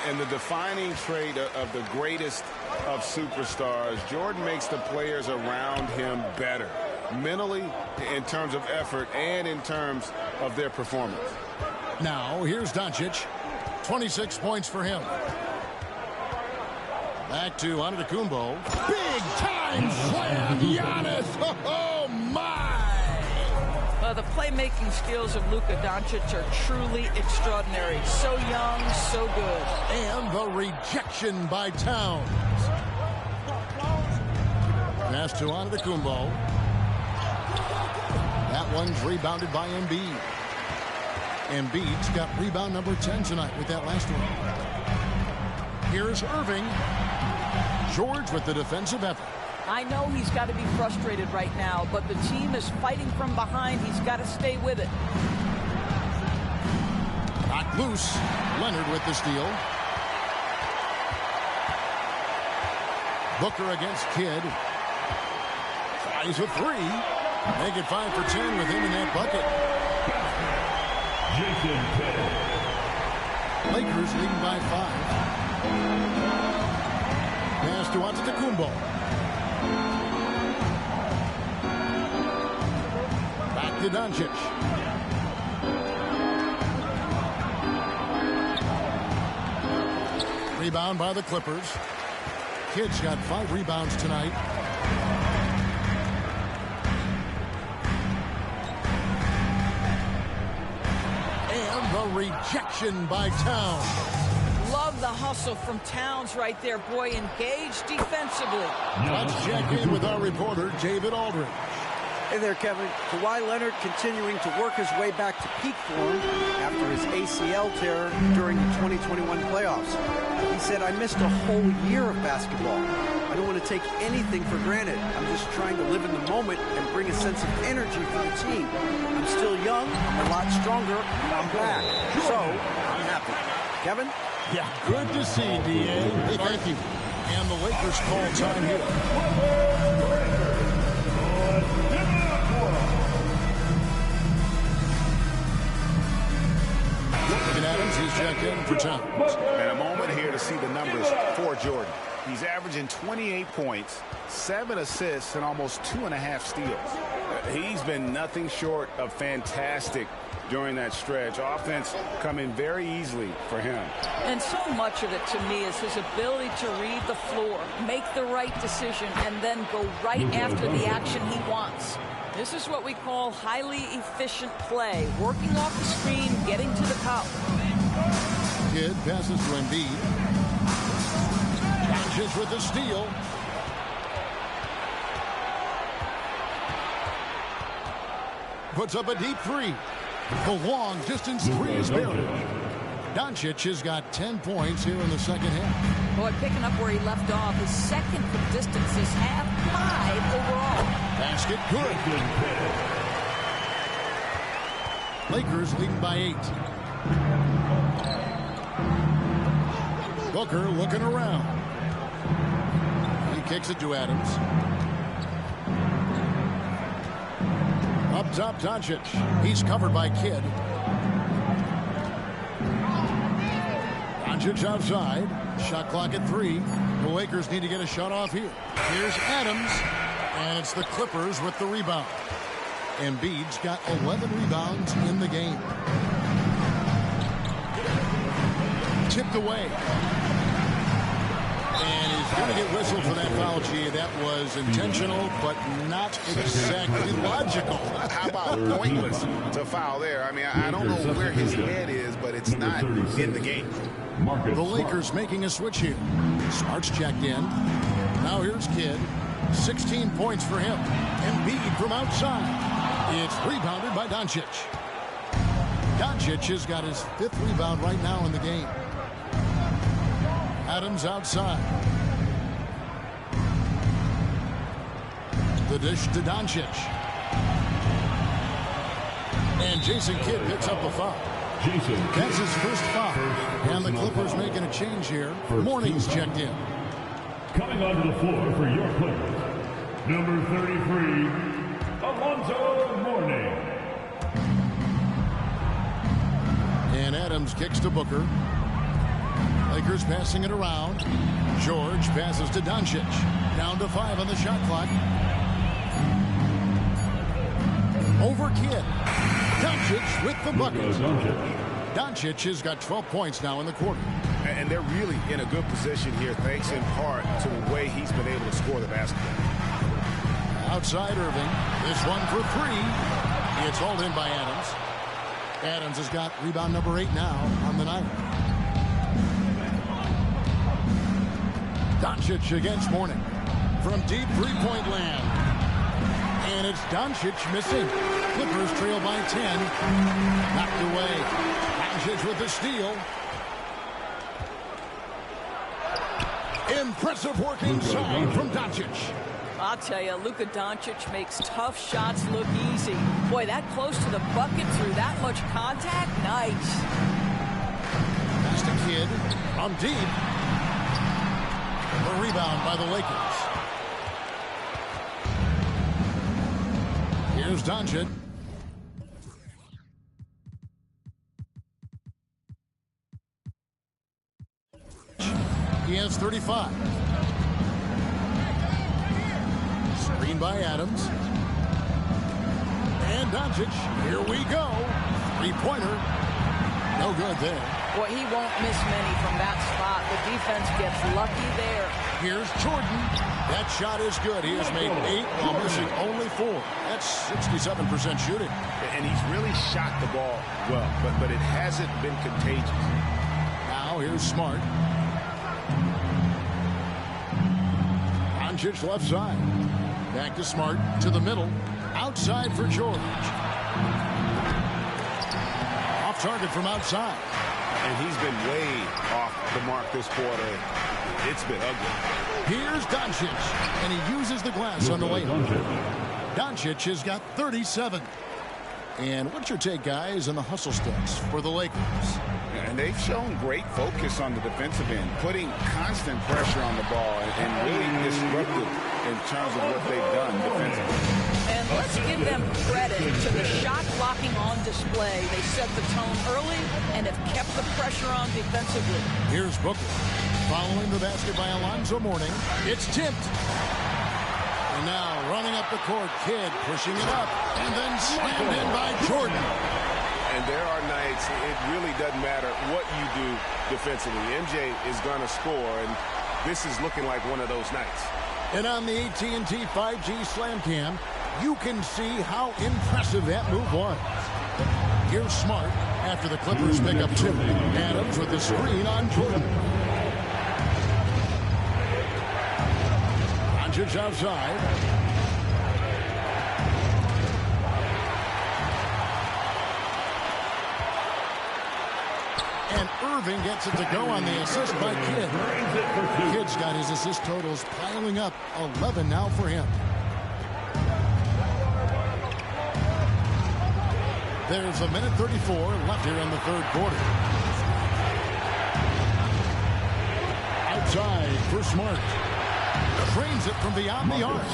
And the defining trait of the greatest of superstars, Jordan makes the players around him better. Mentally, in terms of effort, and in terms of their performance. Now, here's Doncic. 26 points for him. Back to Antetokounmpo. Big time slam, Giannis. Oh, my. The playmaking skills of Luka Doncic are truly extraordinary. So young, so good. And the rejection by Towns. Pass to Antetokounmpo. That one's rebounded by Embiid. Embiid's got rebound number 10 tonight with that last one. Here's Irving. George with the defensive effort. I know he's got to be frustrated right now, but the team is fighting from behind. He's got to stay with it. Knocked loose. Leonard with the steal. Booker against Kidd. Tries a three. Make it 5 for 10 with him in that bucket. Jason Kidd. Lakers leading by 5. Pass to Antetokounmpo. Back to Doncic. Rebound by the Clippers. Kidd's got 5 rebounds tonight. And the rejection by Towns. Love the hustle from Towns right there. Boy, engaged defensively. Let's check in with our reporter, David Aldridge. Hey there, Kevin. Kawhi Leonard continuing to work his way back to peak form after his ACL tear during the 2021 playoffs. He said, I missed a whole year of basketball. I don't want to take anything for granted. I'm just trying to live in the moment and bring a sense of energy for the team. I'm still young, I'm a lot stronger, and I'm back. So, I'm happy. Kevin? Yeah, good to see, D.A. Thank you. And the Lakers call time here. Adams, he's checked in for Towns. And a moment here to see the numbers for Jordan. He's averaging 28 points, 7 assists, and almost 2.5 steals. He's been nothing short of fantastic during that stretch. Offense coming very easily for him. And so much of it to me is his ability to read the floor, make the right decision, and then go right after the action he wants. This is what we call highly efficient play. Working off the screen, getting to the cup. Kidd passes to Embiid. Doncic with the steal. Puts up a deep three. The long distance three is buried. Doncic has got 10 points here in the second half. Boy, picking up where he left off. His second from distance is half 5 overall. Basket good. Lakers leading by 8. Booker looking around. He kicks it to Adams. Up top, Doncic. He's covered by Kidd. Doncic outside. Shot clock at 3. The Lakers need to get a shot off here. Here's Adams. And it's the Clippers with the rebound. Embiid's got 11 rebounds in the game. Tipped away. And he's going to get whistled for that foul, G. That was intentional, but not exactly logical. How about pointless to foul there? I mean, I don't know where his head is, but it's not in the game. The Lakers making a switch here. Smart's checked in. Now here's Kidd. 16 points for him. Embiid from outside. It's rebounded by Doncic. Doncic has got his 5th rebound right now in the game. Adams outside. The dish to Doncic. And Jason Kidd picks up the foul. That's his first foul. And the Clippers making a change here. Mourning's checked in. Coming onto the floor for your Clippers, number 33, Alonzo Mourning. And Adams kicks to Booker. Lakers passing it around. George passes to Doncic. Down to 5 on the shot clock. Over Kidd. Doncic with the bucket. Doncic has got 12 points now in the quarter. And they're really in a good position here, thanks in part to the way he's been able to score the basketball. Outside Irving. This one for 3. It's hauled in by Adams. Adams has got rebound number 8 now on the night. Doncic against Mourning. From deep three-point land. And it's Doncic missing. Clippers trail by 10. Knocked away. Doncic with the steal. Impressive work inside from Doncic. I'll tell you, Luka Doncic makes tough shots look easy. Boy, that close to the bucket through that much contact, nice. Pass to Kidd from deep. A rebound by the Lakers. Here's Doncic. He has 35. Screen by Adams. And Doncic. Here we go. Three-pointer. No good there. Boy, he won't miss many from that spot. The defense gets lucky there. Here's Jordan. That shot is good. He has made 8 while missing only 4. That's 67% shooting. And he's really shot the ball well, but it hasn't been contagious. Now here's Smart. Doncic left side. Back to Smart to the middle. Outside for George. Off target from outside. And he's been way off the mark this quarter. It's been ugly. Here's Doncic. And he uses the glass on the layup. Doncic has got 37. And what's your take, guys, on the hustle steps for the Lakers? And they've shown great focus on the defensive end, putting constant pressure on the ball and really disruptive in terms of what they've done defensively. And let's give them credit to the shot blocking on display. They set the tone early and have kept the pressure on defensively. Here's Booker. Following the basket by Alonzo Mourning. It's tipped. And now running up the court, Kidd pushing it up. And then slammed in by Jordan. And there are nights it really doesn't matter what you do defensively. MJ is going to score, and this is looking like one of those nights. And on the AT&T 5G Slam Cam, you can see how impressive that move was. Here's Smart after the Clippers pick up 2. Adams with the screen on Jordan. Doncic outside. And Irving gets it to go on the assist by Kidd. Kidd's got his assist totals piling up. 11 now for him. There's a minute 34 left here in the third quarter. Outside for Smart. Trains it from beyond the arc.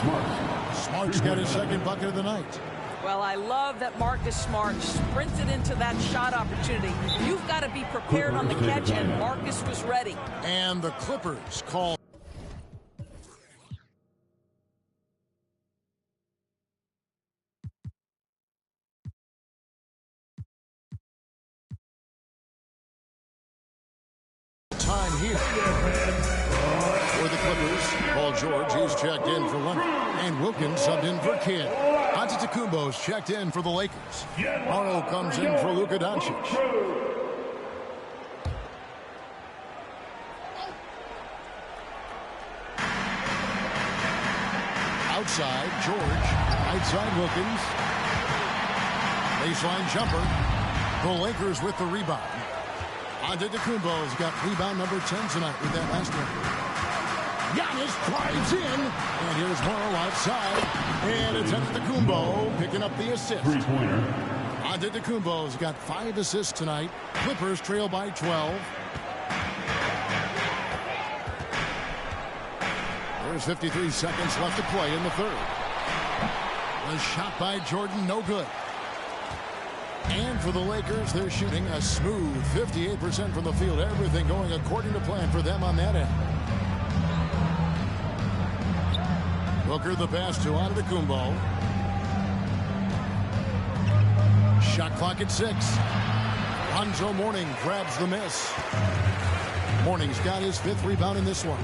Smart's got his second bucket of the night. Well, I love that Marcus Smart sprinted into that shot opportunity. You've got to be prepared on the catch, and Marcus was ready. And the Clippers call. Time here for the Clippers. Paul George, he's checked in for Leonard. And Wilkins subbed in for Kidd. Antetokounmpo's checked in for the Lakers. Morrow comes in for Luka Doncic. Outside, George. Outside, Wilkins. Baseline jumper. The Lakers with the rebound. Antetokounmpo's got rebound number 10 tonight with that last one. Giannis drives in. And here's Morrow outside. And it's Antetokounmpo picking up the assist. Three-pointer. Antetokounmpo's got 5 assists tonight. Clippers trail by 12. There's 53 seconds left to play in the third. The shot by Jordan, no good. And for the Lakers, they're shooting a smooth 58% from the field. Everything going according to plan for them on that end. Booker the pass to Antetokounmpo. Shot clock at 6. Lonzo Mourning grabs the miss. Mourning's got his 5th rebound in this one.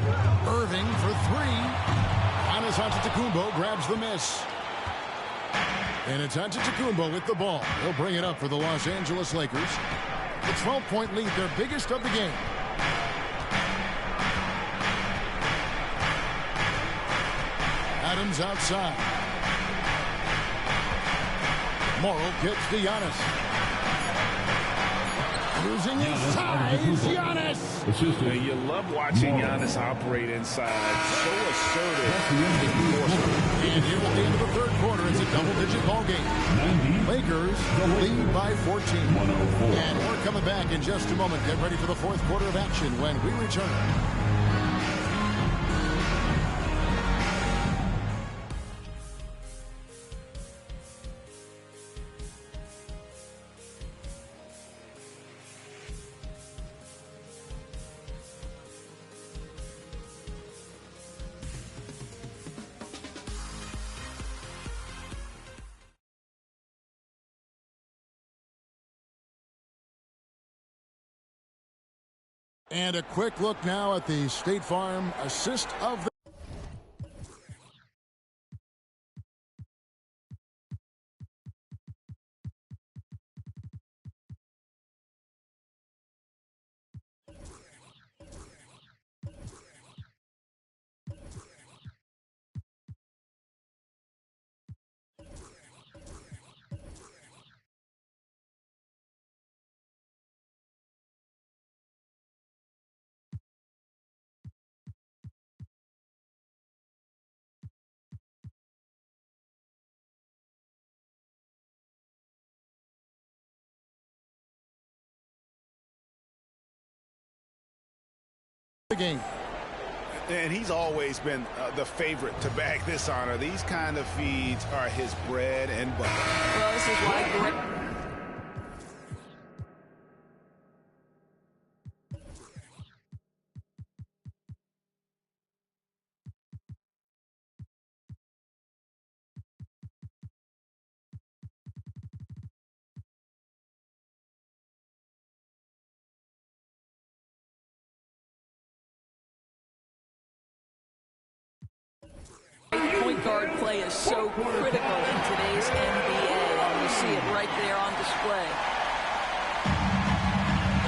Irving for 3. Giannis Antetokounmpo grabs the miss. And it's Antetokounmpo with the ball. He'll bring it up for the Los Angeles Lakers. The 12-point lead, their biggest of the game. Adams outside. Morrow gets to Giannis. Losing his size, Giannis. You love watching Giannis operate inside. So assertive. And here at the end of the third quarter, it's a double-digit ball game. Lakers lead by 14. And we're coming back in just a moment. Get ready for the fourth quarter of action when we return. And a quick look now at the State Farm assist of the game. And he's always been the favorite to bag this honor. These kind of feeds are his bread and butter. Well, this is why point guard play is so critical in today's NBA, and you see it right there on display.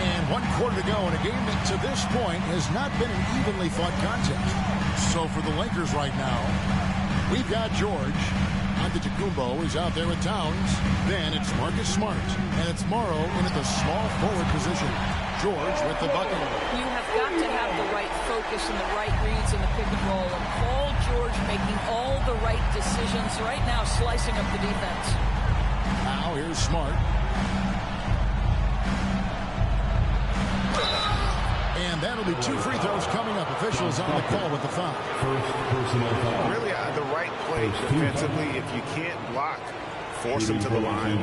And 1 quarter to go in a game that to this point has not been an evenly fought contest. So for the Lakers right now, we've got George. Antetokounmpo is out there with Towns. Then it's Marcus Smart. And it's Morrow in at the small forward position. George with the bucket. You have got to have the right focus and the right reads in the pick and roll. And Paul George making all the right decisions right now, slicing up the defense. Now here's Smart. And that'll be 2 free throws coming up. Officials on the call with the foul. Really the right play defensively. If you can't block force him to the line.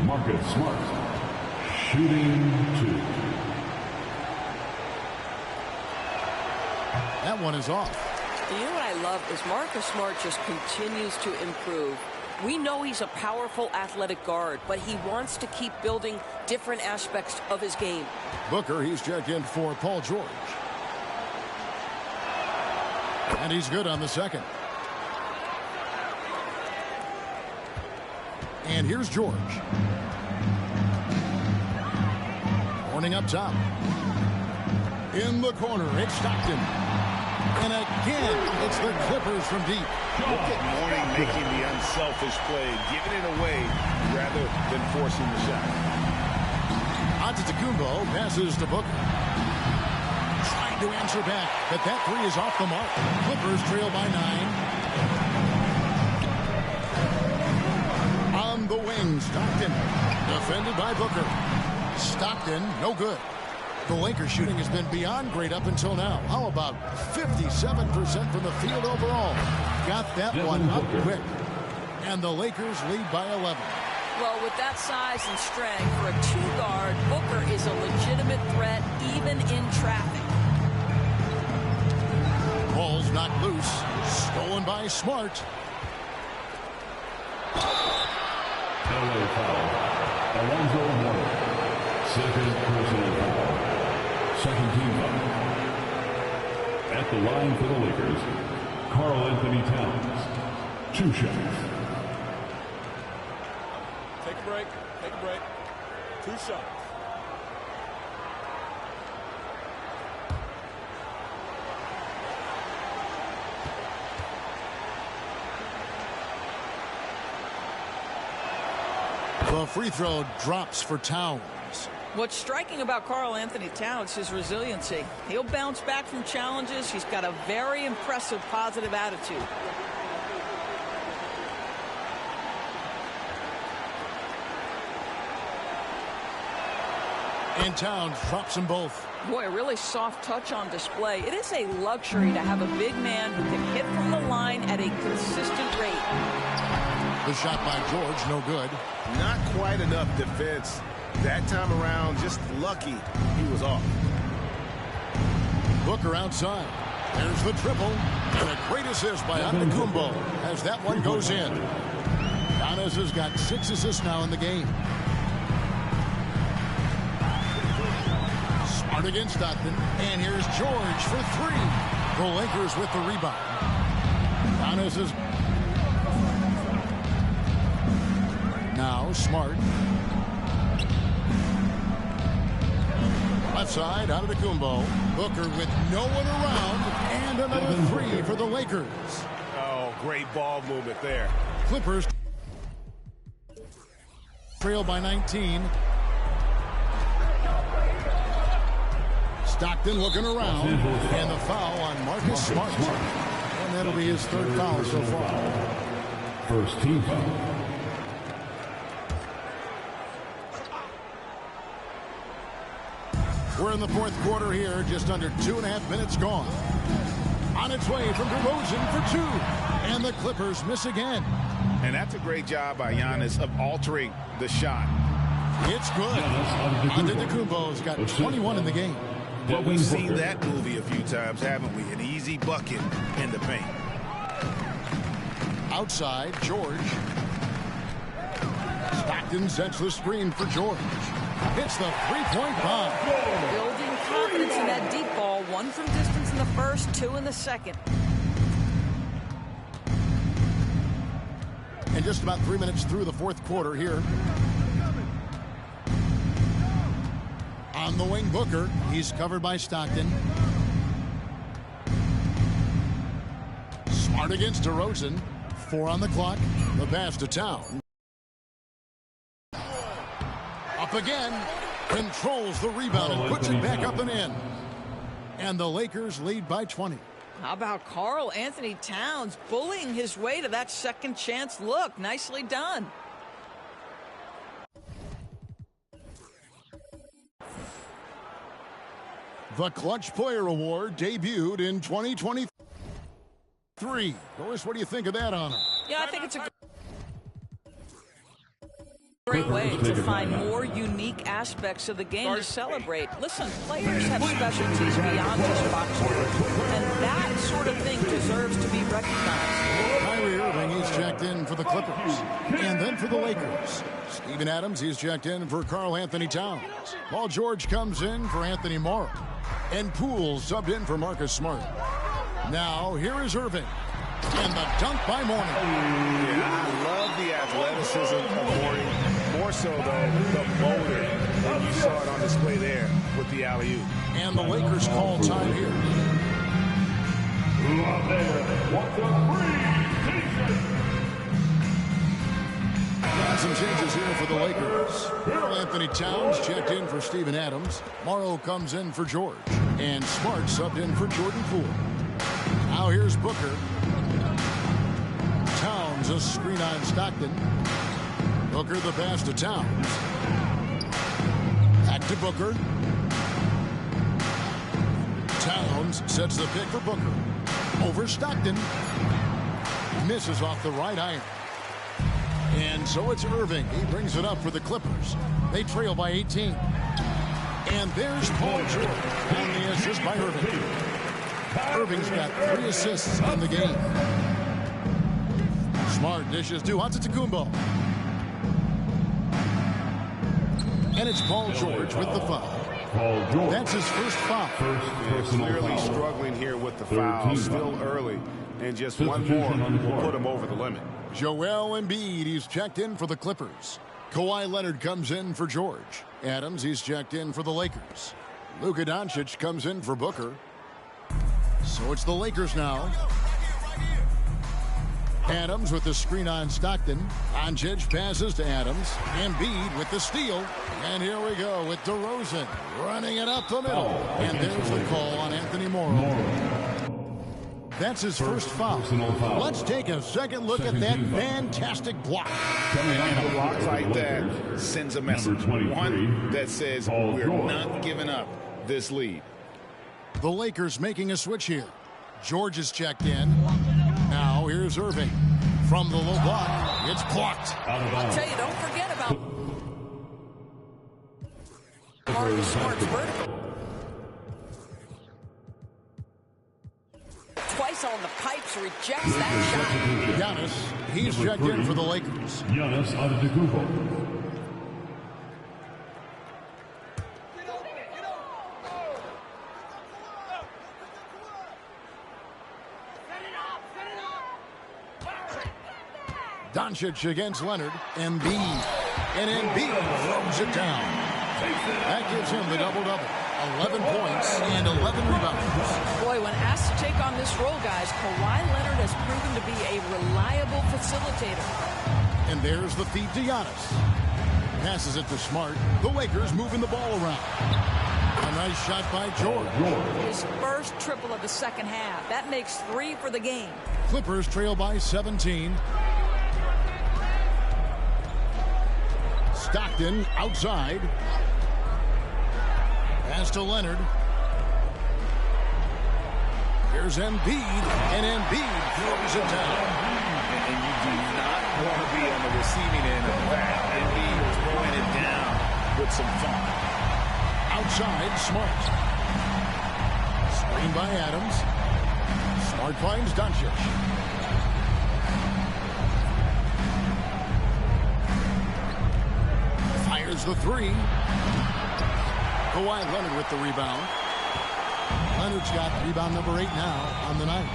Marcus Smart, shooting 2. That one is off. You know what I love is Marcus Smart just continues to improve. We know he's a powerful athletic guard, but he wants to keep building different aspects of his game. Booker, he's checked in for Paul George. And he's good on the second. And here's George. Horning up top. In the corner, it's Stockton. And again, it's the Clippers from deep. Look at Mourning making the unselfish play, giving it away rather than forcing the shot. Antetokounmpo passes to Booker. Trying to answer back, but that three is off the mark. Clippers trail by 9. On the wing, Stockton. Defended by Booker. Stockton, no good. The Lakers shooting has been beyond great up until now. How about 57% from the field overall? Got that one up quick. And the Lakers lead by 11. Well, with that size and strength for a 2-guard, Booker is a legitimate threat even in traffic. Ball's knocked loose. Stolen by Smart. LA foul. Alonzo Mourning. Second personal foul. Second team foul. At the line for the Lakers, Karl Anthony Towns. 2 shots. Take a break. Take a break. 2 shots. The free throw drops for Towns. What's striking about Karl Anthony Towns is his resiliency. He'll bounce back from challenges. He's got a very impressive positive attitude. And Towns drops them both. Boy, a really soft touch on display. It is a luxury to have a big man who can hit from the line at a consistent rate. The shot by George, no good. Not quite enough defense. That time around, just lucky he was off. Booker outside. There's the triple. And a great assist by Antetokounmpo as that one goes in. Giannis has got 6 assists now in the game. Smart against Stockton. And here's George for 3. The Lakers with the rebound. Giannis is now Smart. Left side, Antetokounmpo. Booker with no one around. And another 3 for the Lakers. Oh, great ball movement there. Clippers trail by 19. Stockton looking around. And the foul on Marcus Smart. And that'll be his 3rd foul so far. First team foul. We're in the 4th quarter here, just under 2.5 minutes gone. On its way from DeRozan for 2. And the Clippers miss again. And that's a great job by Giannis of altering the shot. It's good. Antetokounmpo's got 21 in the game. Well, we've seen that movie a few times, haven't we? An easy bucket in the paint. Outside, George. Stockton sets the screen for George. Hits the 3-point bomb. Building confidence in that deep ball. 1 from distance in the first, 2 in the second. And just about 3 minutes through the 4th quarter here. On the wing, Booker. He's covered by Stockton. Smart against DeRozan. 4 on the clock. The pass to Towns. Up again. Controls the rebound and puts it back up and in. And the Lakers lead by 20. How about Karl Anthony Towns bullying his way to that second chance look? Nicely done. The Clutch Player Award debuted in 2023. Doris, what do you think of that honor? Yeah, I think it's a Great way to find more unique aspects of the game to celebrate. Listen, players have specialties beyond just box score, and that sort of thing deserves to be recognized. Kyrie Irving, he's checked in for the Clippers. And then for the Lakers, Steven Adams, he's checked in for Karl Anthony Towns. Paul George comes in for Anthony Morrow. And Poole subbed in for Marcus Smart. Now, here is Irving. And the dunk by Mourning. Yeah, I love the athleticism of Mourning. More so, though, the motor. And you saw it on display there with the alley-oop. And the Lakers call time here. Got some changes here for the Lakers. Karl Anthony Towns checked in for Steven Adams. Morrow comes in for George. And Smart subbed in for Jordan Poole. Now here's Booker. Towns a screen on Stockton. Booker the pass to Towns. Back to Booker. Towns sets the pick for Booker. Over Stockton. Misses off the right iron. And so it's Irving. He brings it up for the Clippers. They trail by 18. And there's Paul George on the assist by Irving. Irving's got 3 assists in the game. Smart dishes to Antetokounmpo. And it's Paul George with the foul. That's his first foul. Clearly struggling here with the foul. Still early. And just one more will put him over the limit. Joel Embiid, he's checked in for the Clippers. Kawhi Leonard comes in for George. Adams, he's checked in for the Lakers. Luka Doncic comes in for Booker. So it's the Lakers now. Adams with the screen on Stockton. Doncic passes to Adams. Embiid with the steal. And here we go with DeRozan running it up the middle. And there's the call on Anthony Morrow. That's his first foul. Let's take a second look at that fantastic block. And a block like that sends a message. One that says we're not giving up this lead. The Lakers making a switch here. George is checked in. Now here's Irving. From the low block, it's blocked. I'll tell you, don't forget about Marcus Smart's vertical. Twice on the pipes, rejects that shot. Giannis, he's checked in for the Lakers. Giannis Antetokounmpo. Doncic against Leonard. Embiid. And Embiid throws it down. That gives him the double-double. 11 points and 11 rebounds. Boy, when asked to take on this role, guys, Kawhi Leonard has proven to be a reliable facilitator. And there's the feed to Giannis. Passes it to Smart. The Lakers moving the ball around. A nice shot by George. His first triple of the second half. That makes 3 for the game. Clippers trail by 17. Stockton outside. Pass to Leonard. Here's Embiid, and Embiid throws it down. And you do not want to be on the receiving end of that. Embiid throwing it down with some fun. Outside, Smart. Screen by Adams. Smart finds Doncic. Fires the 3. Kawhi Leonard with the rebound. Leonard's got rebound number 8 now on the night.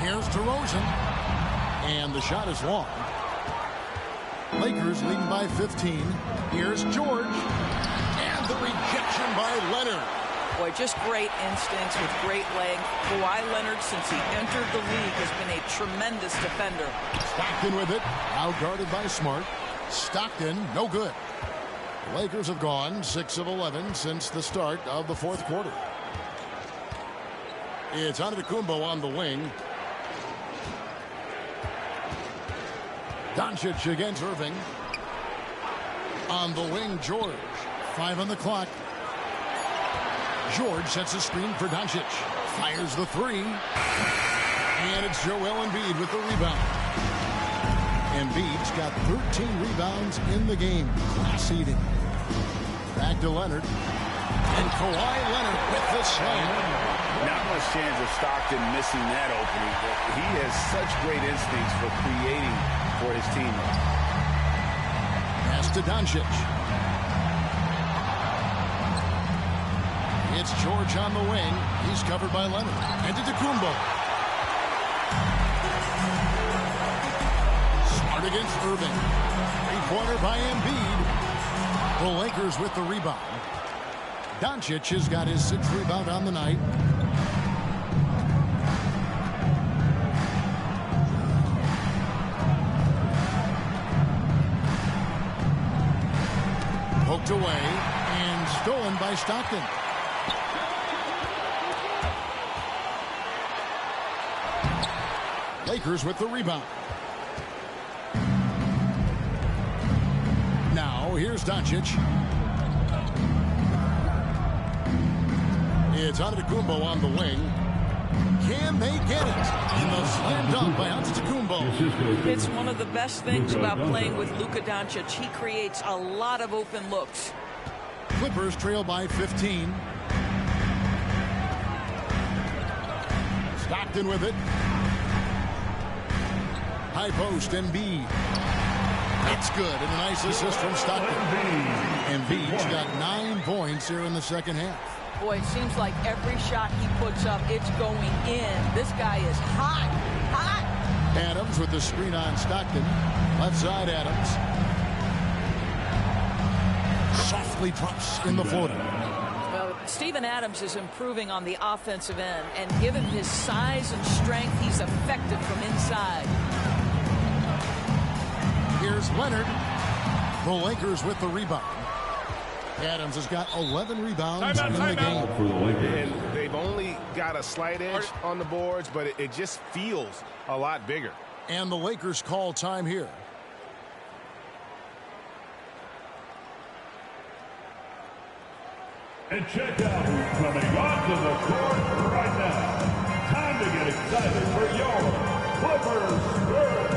Here's DeRozan. And the shot is long. Lakers leading by 15. Here's George. And the rejection by Leonard. Boy, just great instincts with great length. Kawhi Leonard, since he entered the league, has been a tremendous defender. Stockton with it. Out guarded by Smart. Stockton, no good. The Lakers have gone 6 of 11 since the start of the fourth quarter. It's Antetokounmpo on the wing. Doncic against Irving. On the wing, George. 5 on the clock. George sets a screen for Doncic. Fires the 3. And it's Joel Embiid with the rebound. Embiid's got 13 rebounds in the game. Class eating. Back to Leonard. And Kawhi Leonard with the slam. Not much chance of Stockton missing that opening. He has such great instincts for creating for his teammates. Pass to Doncic. It's George on the wing. He's covered by Leonard. Antetokounmpo. Smart against Irving. Three-pointer by Embiid. The Lakers with the rebound. Doncic has got his 6th rebound on the night. Poked away and stolen by Stockton. Lakers with the rebound. Now here's Doncic. It's Antetokounmpo on the wing. Can they get it? And the slam dunk by Antetokounmpo. It's one of the best things about playing with Luka Doncic. He creates a lot of open looks. Clippers trail by 15. Stockton with it. High post, Embiid. It's good, and a nice assist from Stockton. Embiid's got 9 points here in the second half. Boy, it seems like every shot he puts up, it's going in. This guy is hot, hot. Adams with the screen on Stockton. Left side, Adams. Softly drops in the floater. Well, Steven Adams is improving on the offensive end, and given his size and strength, he's effective from inside. Here's Leonard. The Lakers with the rebound. Adams has got 11 rebounds in the game. And they've only got a slight edge on the boards, but it just feels a lot bigger. And the Lakers call time here. And check out who's coming onto the court right now. Time to get excited for your Clippers Spurs.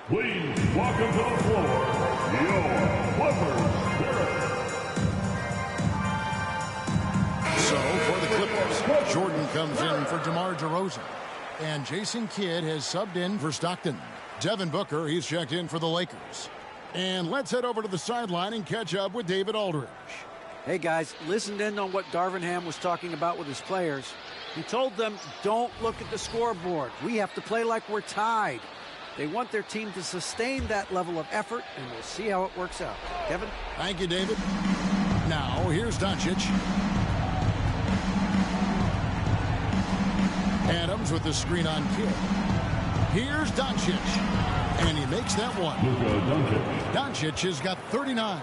Please welcome to the floor, your Clippers Spirit. So for the Clippers, Jordan comes in for DeMar DeRozan. And Jason Kidd has subbed in for Stockton. Devin Booker, he's checked in for the Lakers. And let's head over to the sideline and catch up with David Aldridge. Hey, guys, listened in on what Darvin Ham was talking about with his players. He told them, don't look at the scoreboard. We have to play like we're tied. They want their team to sustain that level of effort, and we'll see how it works out. Kevin? Thank you, David. Now, here's Doncic. Adams with the screen on Kidd. Here's Doncic. And he makes that one. Doncic has got 39.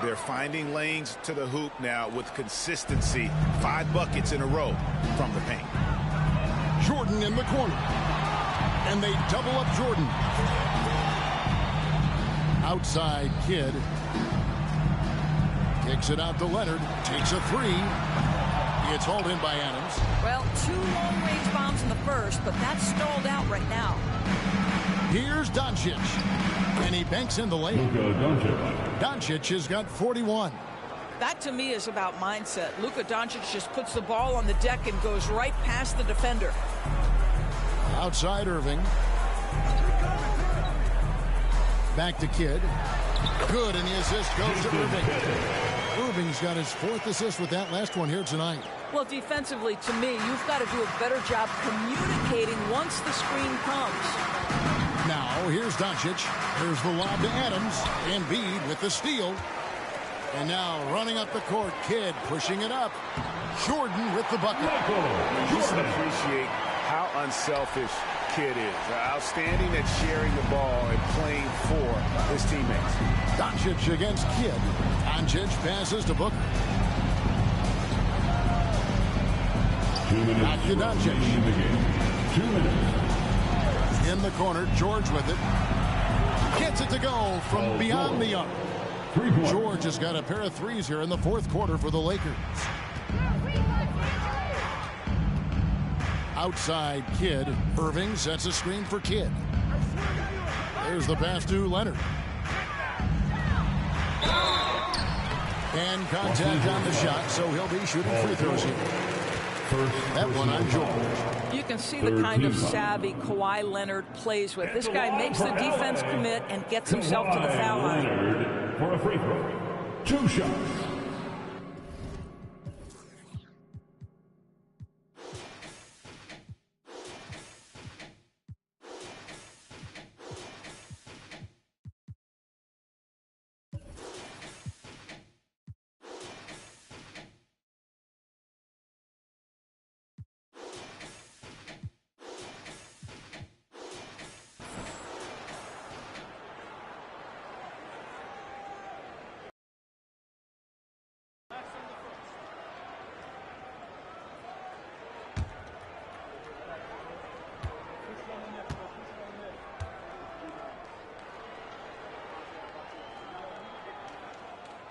They're finding lanes to the hoop now with consistency. 5 buckets in a row from the paint. Jordan in the corner. And they double up Jordan. Outside Kidd. Kicks it out to Leonard. Takes a 3. It's hauled in by Adams. Well, 2 long-range bombs in the first, but that's stalled out right now. Here's Doncic. And he banks in the lane. Doncic has got 41. That, to me, is about mindset. Luka Doncic just puts the ball on the deck and goes right past the defender. Outside Irving. Back to Kidd. Good, and the assist goes to Irving. Irving's got his 4th assist with that last one here tonight. Well, defensively, to me, you've got to do a better job communicating once the screen comes. Now, here's Doncic. Here's the lob to Adams. Embiid with the steal. And now running up the court, Kidd pushing it up. Jordan with the bucket. Just appreciate how unselfish Kidd is. Outstanding at sharing the ball and playing for his teammates. Doncic against Kidd. Doncic passes to Booker. Back to Doncic. 2 minutes. In the corner, George with it. Gets it to go from beyond the arc. George has got a pair of threes here in the 4th quarter for the Lakers. Outside Kidd. Irving sets a screen for Kidd. There's the pass to Leonard. And contact on the shot, so he'll be shooting free throws here. That one on George. You can see the kind of savvy Kawhi Leonard plays with. This guy makes the defense commit and gets himself to the foul line. For a free throw. 2 shots.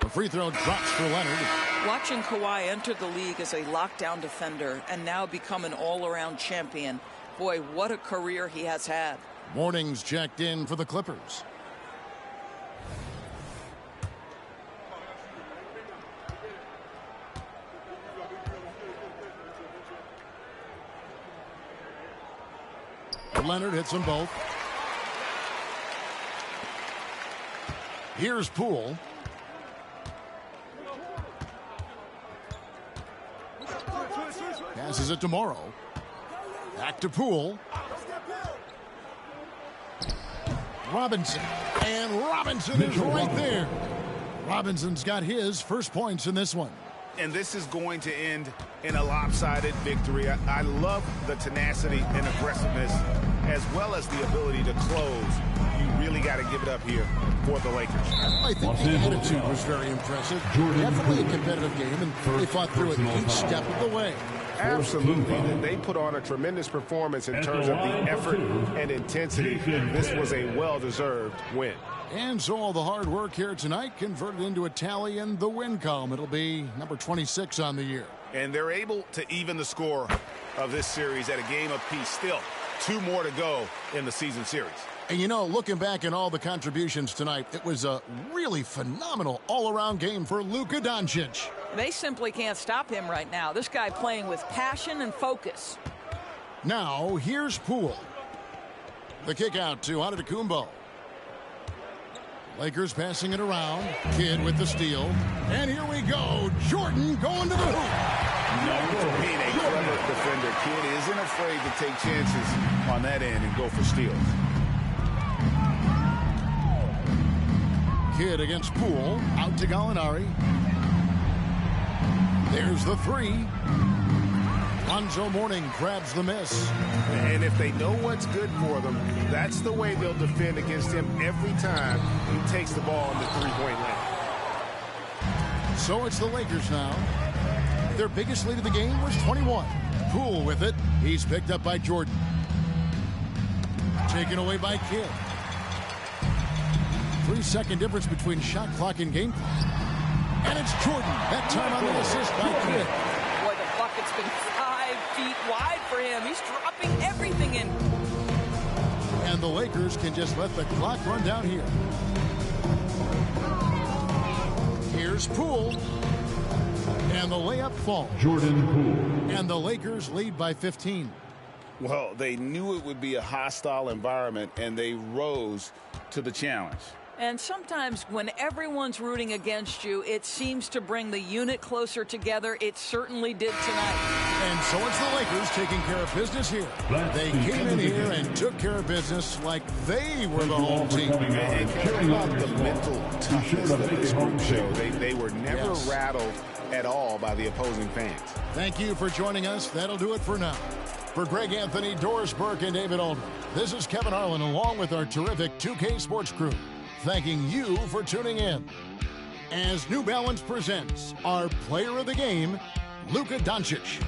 Free throw drops for Leonard. Watching Kawhi enter the league as a lockdown defender and now become an all-around champion. Boy, what a career he has had. Morning's checked in for the Clippers. Leonard hits them both. Here's Poole. Passes it to Morrow. Back to Poole. Robinson. And Robinson is right there. Robinson's got his first points in this one. And this is going to end in a lopsided victory. I love the tenacity and aggressiveness as well as the ability to close. You really got to give it up here for the Lakers. I think the attitude was very impressive. Definitely a competitive game, and they fought through it each step of the way. Absolutely. They put on a tremendous performance in terms of the effort and intensity. This was a well-deserved win. And so all the hard work here tonight converted into a tally in the win column. It'll be number 26 on the year. And they're able to even the score of this series at a game apiece. Still, 2 more to go in the season series. And, you know, looking back at all the contributions tonight, it was a really phenomenal all-around game for Luka Doncic. They simply can't stop him right now. This guy playing with passion and focus. Now, here's Poole. The kick out to Antetokounmpo. Lakers passing it around. Kidd with the steal. And here we go. Jordan going to the hoop. Being a clever defender, Kidd isn't afraid to take chances on that end and go for steals. Kidd against Poole. Out to Gallinari. There's the three. Lonzo Mourning grabs the miss. And if they know what's good for them, that's the way they'll defend against him every time he takes the ball in the three-point line. So it's the Lakers now. Their biggest lead of the game was 21. Poole with it. He's picked up by Jordan. Taken away by Kidd. 3-second difference between shot clock and game clock. And it's Jordan. That time on the assist by Kidd. Boy, the bucket's been 5 feet wide for him. He's dropping everything in. And the Lakers can just let the clock run down here. Here's Here's Poole. And the layup falls. Jordan Poole. And the Lakers lead by 15. Well, they knew it would be a hostile environment, and they rose to the challenge. And sometimes when everyone's rooting against you, it seems to bring the unit closer together. It certainly did tonight. And so it's the Lakers taking care of business here. They came in here and took care of business like they were the home team. And care about the mental toughness that this group showed. They were never rattled at all by the opposing fans. Thank you for joining us. That'll do it for now. For Greg Anthony, Doris Burke, and David Aldrin, this is Kevin Harlan along with our terrific 2K Sports crew, thanking you for tuning in. As New Balance presents our player of the game, Luka Doncić.